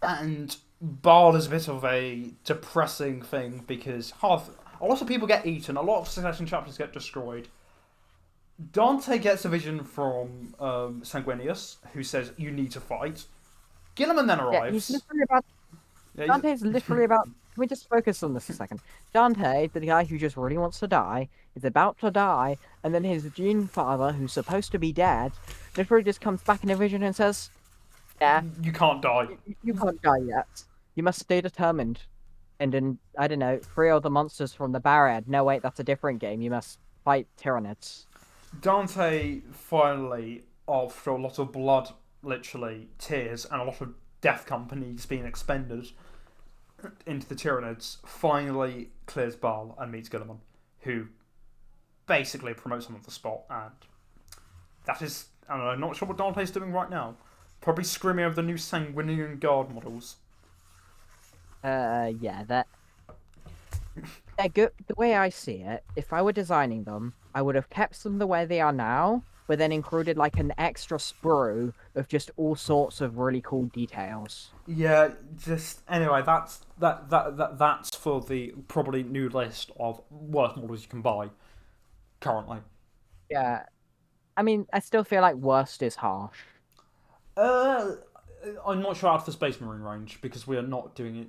And Baal is a bit of a depressing thing because a lot of people get eaten, a lot of succession chapters get destroyed, Dante gets a vision from Sanguinius, who says, "You need to fight." Gilliman then Yeah, he's arrives. literally about. Yeah, Dante's literally about. Can we just focus on this a second? Dante, the guy who just really wants to die, is about to die, and then his Gene father, who's supposed to be dead, literally just comes back in a vision and says, "Yeah, you can't die. you can't die yet. You must stay determined." And then, I don't know, free all the monsters from the barrier. No, wait, that's a different game. You must fight Tyranids. Dante finally, after a lot of blood, literally tears, and a lot of death companies being expended into the Tyranids, finally clears Baal and meets Gilliman, who basically promotes him on the spot. And that is, I don't know, not sure what Dante's doing right now. Probably screaming over the new Sanguinian Guard models. Yeah, they're good. The way I see it, if I were designing them, I would have kept them the way they are now, but then included like an extra sprue of just all sorts of really cool details. Yeah, just anyway, that's for the probably new list of worst models you can buy currently. Yeah, I mean, I still feel like worst is harsh. Uh, I'm not sure out of the Space Marine range because we are not doing it.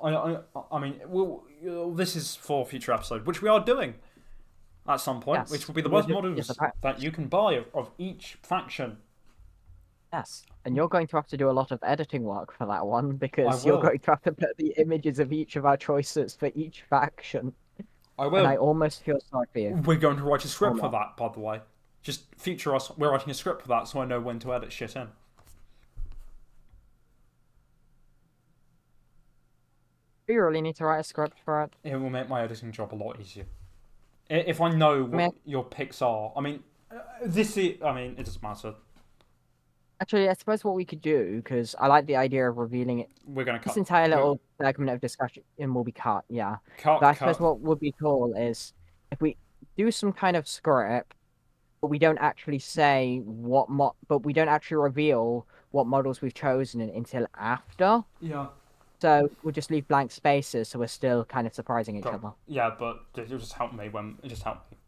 I mean, this is for a future episode, which we are doing at some point, Yes, which will be the we'll worst do- models yes, that you can buy of each faction. yes, and you're going to have to do a lot of editing work for that one I because you're will. going to have to put the images of each of our choices for each faction, I and I will. almost feel sorry for you. We're going to write a script for Not. that, by the way. Just future us. We're writing a script for that, so I know when to edit shit in. Do you really need to write a script for it? It will make my editing job a lot easier. If I know what your picks are, I mean, I mean, it doesn't matter. Actually, I suppose what we could do, because I like the idea of revealing it. We're going to cut. This entire little segment of discussion will be cut, yeah. Cut, But I cut. suppose what would be cool is if we do some kind of script, but we don't actually say but we don't actually reveal what models we've chosen until after. Yeah. So we'll just leave blank spaces, so we're still kind of surprising each other. Yeah, but it'll just help me when it just help me.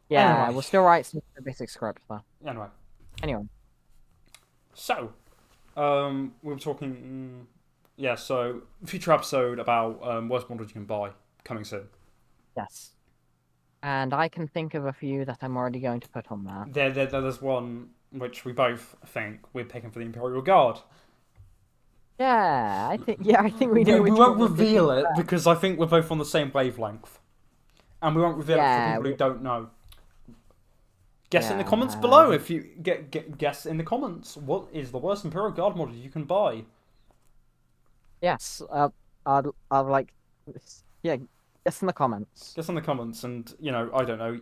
Yeah, Anyway. we'll still write some basic script though. Anyway. So, we were talking. Yeah, so future episode about worst models you can buy coming soon. Yes. And I can think of a few that I'm already going to put on there. There's one which we both think we're picking for the Imperial Guard. Yeah, I think we know. We won't reveal it because I think we're both on the same wavelength, and we won't reveal it for people who don't know. Guess in the comments below if you guess in the comments what is the worst Imperial Guard model you can buy. Yes, I'd like, yeah, guess in the comments. Guess in the comments, and I don't know.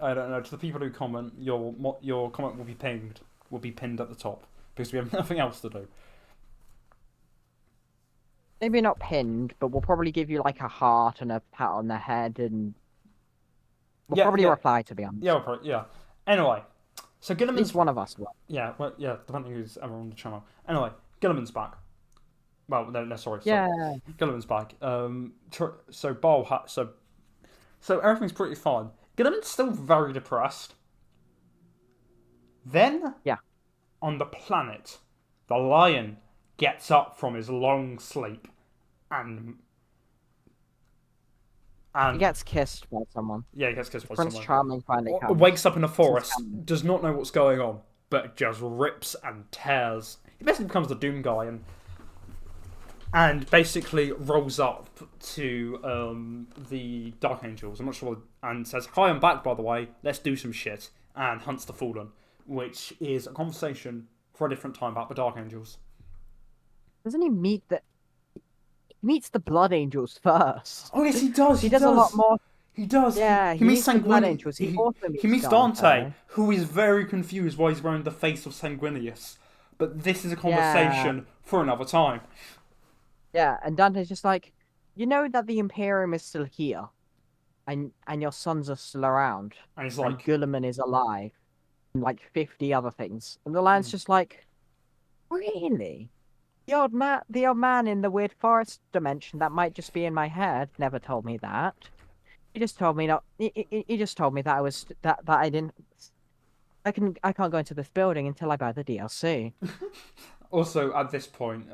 I don't know. To the people who comment, your comment will be pinned at the top because we have nothing else to do. Maybe not pinned, but we'll probably give you like a heart and a pat on the head, and we'll probably reply, to be honest. Yeah. Anyway, so Gilliman's... At least one of us will. Yeah, depending who's ever on the channel. Anyway, Gilliman's back. Well, no, sorry. Yeah. Gilliman's back. So Baal so everything's pretty fine. Gilliman's still very depressed. Then, on the planet, the lion gets up from his long sleep and he gets kissed by someone. Yeah, he gets kissed by Prince someone. Charming finally comes. Wakes up in a forest, does not know what's going on, but just rips and tears. He basically becomes the Doom guy and basically rolls up to the Dark Angels. I'm not sure, and says, "Hi, I'm back, by the way. Let's do some shit." And hunts the Fallen, which is a conversation for a different time about the Dark Angels. Doesn't he meet the? He meets the Blood Angels first. Oh yes, he does. He does a lot more. He does. Yeah, he meets the Blood Angels. He also meets Dante, who is very confused why he's wearing the face of Sanguinius. But this is a conversation for another time. Yeah, and Dante's just like, you know that the Imperium is still here, and your sons are still around, and he's like, and Guilliman is alive, and like 50 other things, and the lion's just like, really? The old man in the weird forest dimension that might just be in my head never told me that. He just told me not. He just told me that that I didn't. I can't go into this building until I buy the DLC. Also, at this point,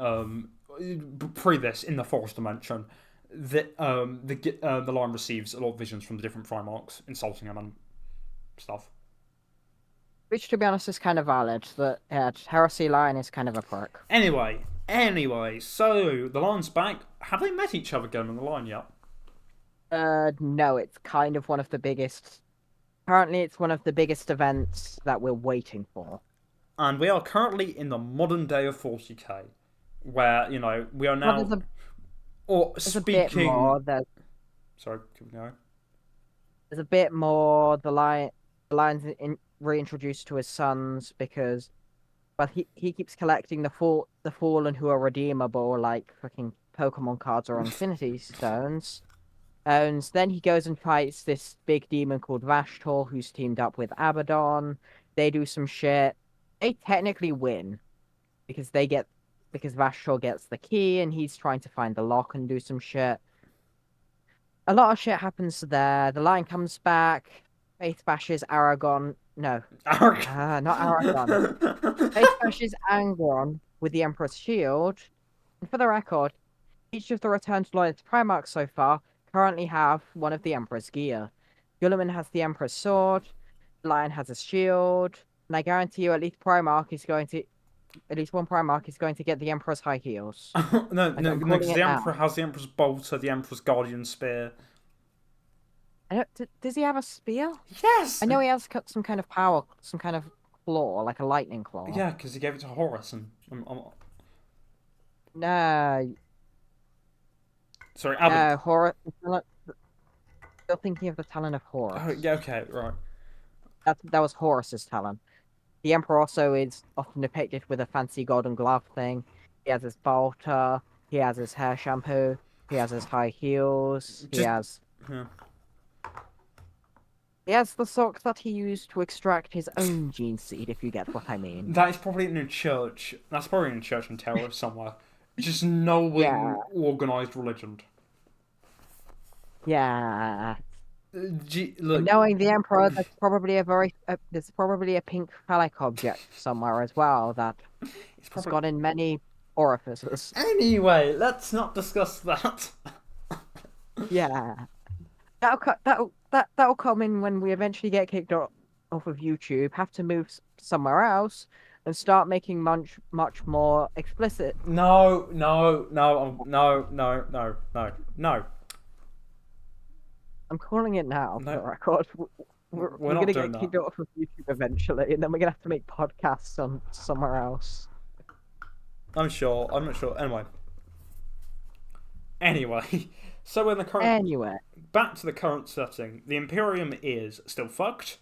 pre this in the forest dimension, the line receives a lot of visions from the different Primarchs insulting him and stuff. Which, to be honest, is kind of valid. That Heresy Lion is kind of a prick. Anyway, so the line's back. Have they met each other again in the line yet? No, it's kind of one of the biggest. Currently, it's one of the biggest events that we're waiting for. And we are currently in the modern day of 40k, where we are Well, now. there's a bit more. Sorry, keep going. There's a bit more. The lion's reintroduced to his sons because, well, he keeps collecting the fallen who are redeemable, like fucking Pokemon cards or Infinity Stones. And then he goes and fights this big demon called Vashtor, who's teamed up with Abaddon. They do some shit. They technically win because Vashtor gets the key and he's trying to find the lock and do some shit. A lot of shit happens there. The lion comes back. Faith bashes Aragon. No, not Aragon. Faith bashes Angron with the Emperor's shield. And for the record, each of the returned loyal Primarchs so far currently have one of the Emperor's gear. Guilliman has the Emperor's sword. The lion has a shield. And I guarantee you, at least one Primarch is going to get the Emperor's high heels. no, because the Emperor now. has the Emperor's bolter, the Emperor's guardian spear. Does he have a spear? Yes. I know he has some kind of power, some kind of claw, like a lightning claw. Yeah, because he gave it to Horus and. No. Sorry, Abaddon. No, Horus. You're thinking of the talent of Horus. Oh, yeah, okay, right. That was Horus's talent. The Emperor also is often depicted with a fancy golden glove thing. He has his bolter. He has his hair shampoo. He has his high heels. Yeah. He has the sock that he used to extract his own gene seed, if you get what I mean. That is probably in a church. That's probably in a church in Terror somewhere. Just knowing organised religion. Yeah. Look. Knowing the Emperor, there's probably a pink phallic object somewhere as well that has got in many orifices. Anyway, let's not discuss that. Yeah. That'll come in when we eventually get kicked off of YouTube, have to move somewhere else, and start making much more explicit. No. I'm calling it now for the record. We're gonna get kicked off of YouTube eventually, and then we're gonna have to make podcasts on somewhere else. I'm not sure. Anyway, so in the current back to the current setting, the Imperium is still fucked.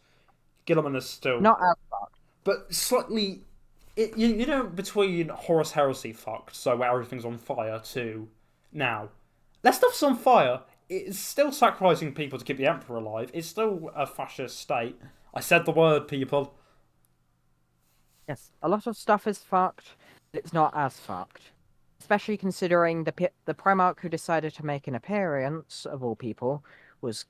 Guilliman is still not as fucked, but slightly. Between Horus Heresy fucked, so where everything's on fire, to now, that stuff's on fire. It's still sacrificing people to keep the Emperor alive. It's still a fascist state. I said the word, people. Yes, a lot of stuff is fucked, but it's not as fucked. Especially considering the Primarch who decided to make an appearance, of all people, was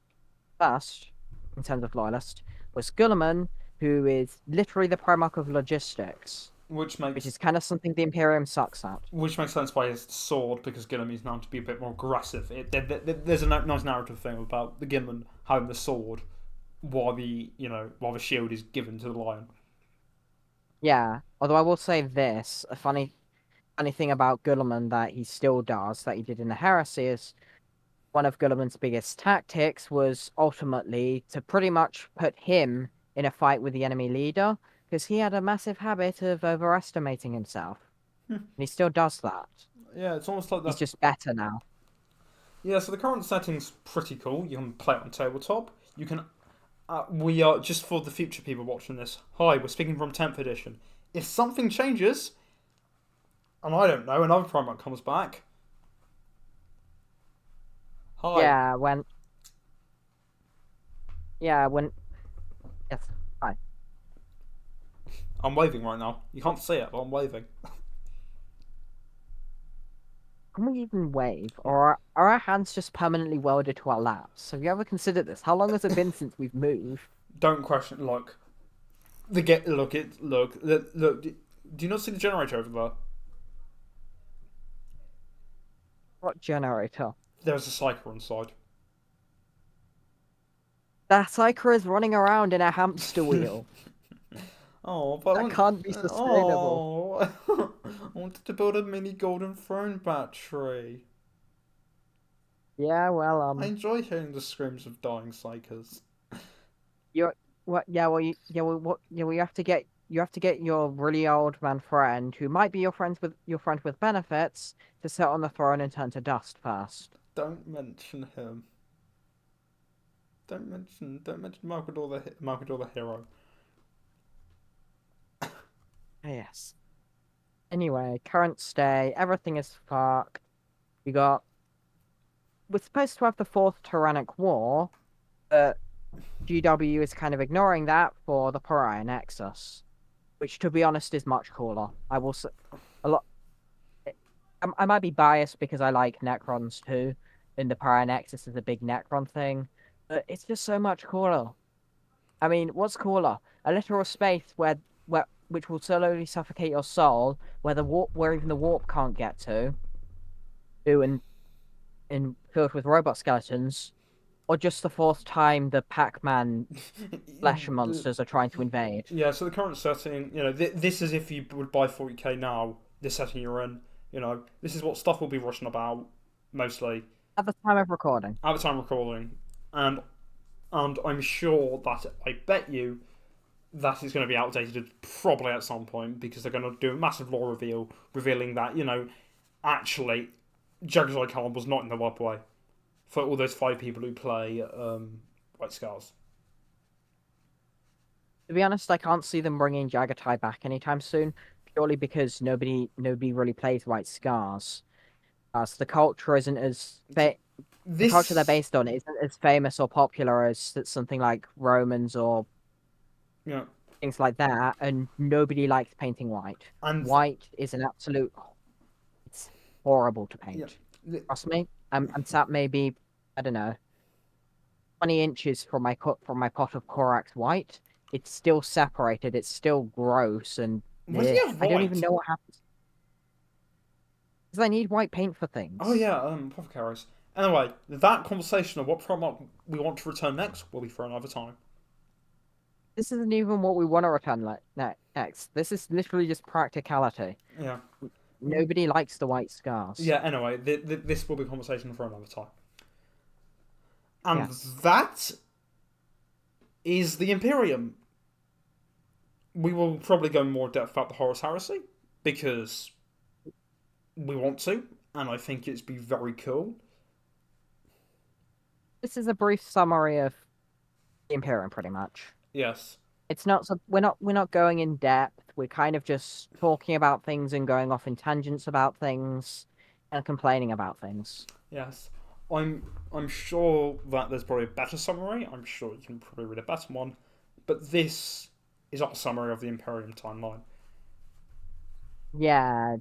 first, in terms of loyalist, was Guilliman, who is literally the Primarch of logistics. Which is kind of something the Imperium sucks at. Which makes sense by his sword, because Guilliman is known to be a bit more aggressive. There's a nice narrative thing about the Guilliman having the sword, while the shield is given to the lion. Yeah, although I will say this, a funny thing about Guilliman that he still does, that he did in the Heresy, is one of Guilliman's biggest tactics was ultimately to pretty much put him in a fight with the enemy leader, because he had a massive habit of overestimating himself. And he still does that. Yeah, it's almost like that. He's just better now. Yeah, so the current setting's pretty cool. You can play it on tabletop. You can... we are, just for the future people watching this, hi, we're speaking from 10th edition. If something changes, and I don't know, another Primarch comes back... Hi. Yeah, when... Yes, hi. I'm waving right now. You can't see it, but I'm waving. can we even wave? Or are our hands just permanently welded to our laps? Have you ever considered this? How long has it been since we've moved? Don't question. Look. Do you not see the generator over there? What generator? There's a cycle inside. That Psyker is running around in a hamster wheel. Oh, but That can't be sustainable. I wanted to build a mini golden throne battery. Yeah, well, I enjoy hearing the screams of dying psychers. you're what? Yeah, well, you have to get your really old man friend, who might be your friend with benefits, to sit on the throne and turn to dust first. Don't mention him. Don't mention Malkador the hero. Yes. Anyway, current state, everything is fucked. We got. We're supposed to have the fourth Tyrannic War, but GW is kind of ignoring that for the Pariah Nexus, which, to be honest, is much cooler. I will say a lot. I might be biased because I like Necrons too, and the Pariah Nexus is a big Necron thing, but it's just so much cooler. I mean, what's cooler? A literal space where which will slowly suffocate your soul, where even the warp can't get to, and filled with robot skeletons, or just the fourth time the Pac-Man flesh monsters are trying to invade. Yeah, so the current setting, this is if you would buy 40k now, this setting you're in, this is what stuff will be rushing about, mostly, At the time of recording. at the time of recording. And I'm sure that, I bet you, that is going to be outdated probably at some point, because they're going to do a massive lore reveal, revealing that, actually, Jagged Khan was not in the wipe away for all those 5 people who play White Scars. To be honest, I can't see them bringing Jagatai back anytime soon, purely because nobody really plays White Scars. So the culture isn't the culture they're This, based on isn't as famous or popular as something like Romans or yeah, things like that, and nobody likes painting white. and White is an absolute. It's horrible to yeah, paint. Trust me. I'm sat maybe, I don't know, 20 inches from my pot of Korax white. It's still separated. It's still gross, and why do you have I don't even white? know what happens. Because I need white paint for Oh things. yeah, Apothecaries. Anyway, that conversation of what promo we want to return next will be for another time. This isn't even what we want to return next. This is literally just practicality. Yeah. Nobody likes the white scars. Yeah, anyway, this will be a conversation for another time. And Yes. that is the Imperium. We will probably go more depth about the Horus Heresy, because we want to, and I think it's be very cool. This is a brief summary of the Imperium, pretty much. Yes. It's not so we're not going in depth. We're kind of just talking about things and going off in tangents about things and complaining about things. Yes. I'm sure that there's probably a better summary. I'm sure you can probably read a better one. But this is our summary of the Imperium timeline. Yeah,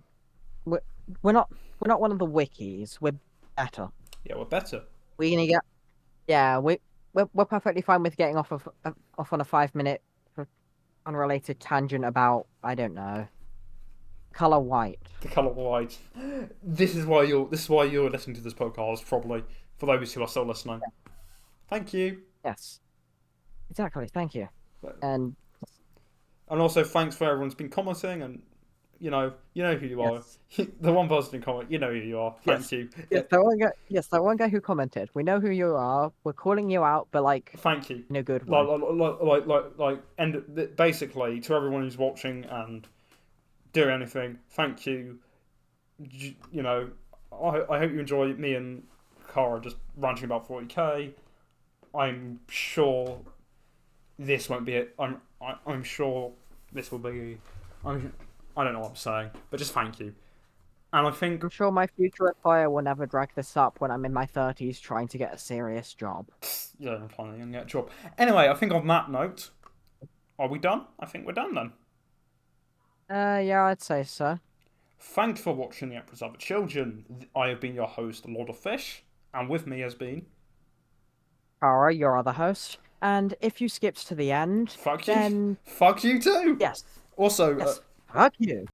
we're, we're not we're not one of the wikis. We're better. Yeah, we're better. We're gonna get yeah. We're perfectly fine with getting off on a 5 minute unrelated tangent about I don't know color white. The colour white. This is why you're listening to this podcast, probably, for those who are still listening. Thank you. Yes, exactly. Thank you. And And also thanks for everyone's been commenting, and you know who you are. yes, The one person who comment, you know who you are. Thank yes, you. yes. That one guy who commented. We know who you are. We're calling you out, but like Thank you. in a good Like, way. and basically to everyone who's watching and doing anything, thank you. You know, I hope you enjoy me and Chara just ranting about 40k. I'm sure this won't be it. I'm sure this will be. I don't know what I'm saying, but just thank you. And I think I'm sure my future employer will never drag this up when I'm in my 30s trying to get a serious job. yeah, I'm planning on get a job. Anyway, I think on that note, are we done? I think we're done then. Yeah, I'd say so. Thanks for watching The Emperor's Other Children. I have been your host, Lord of Fish, and with me has been... Chara, your other host. And if you skipped to the end, Fuck you. then Fuck you too. yes, Also, yes, fuck you.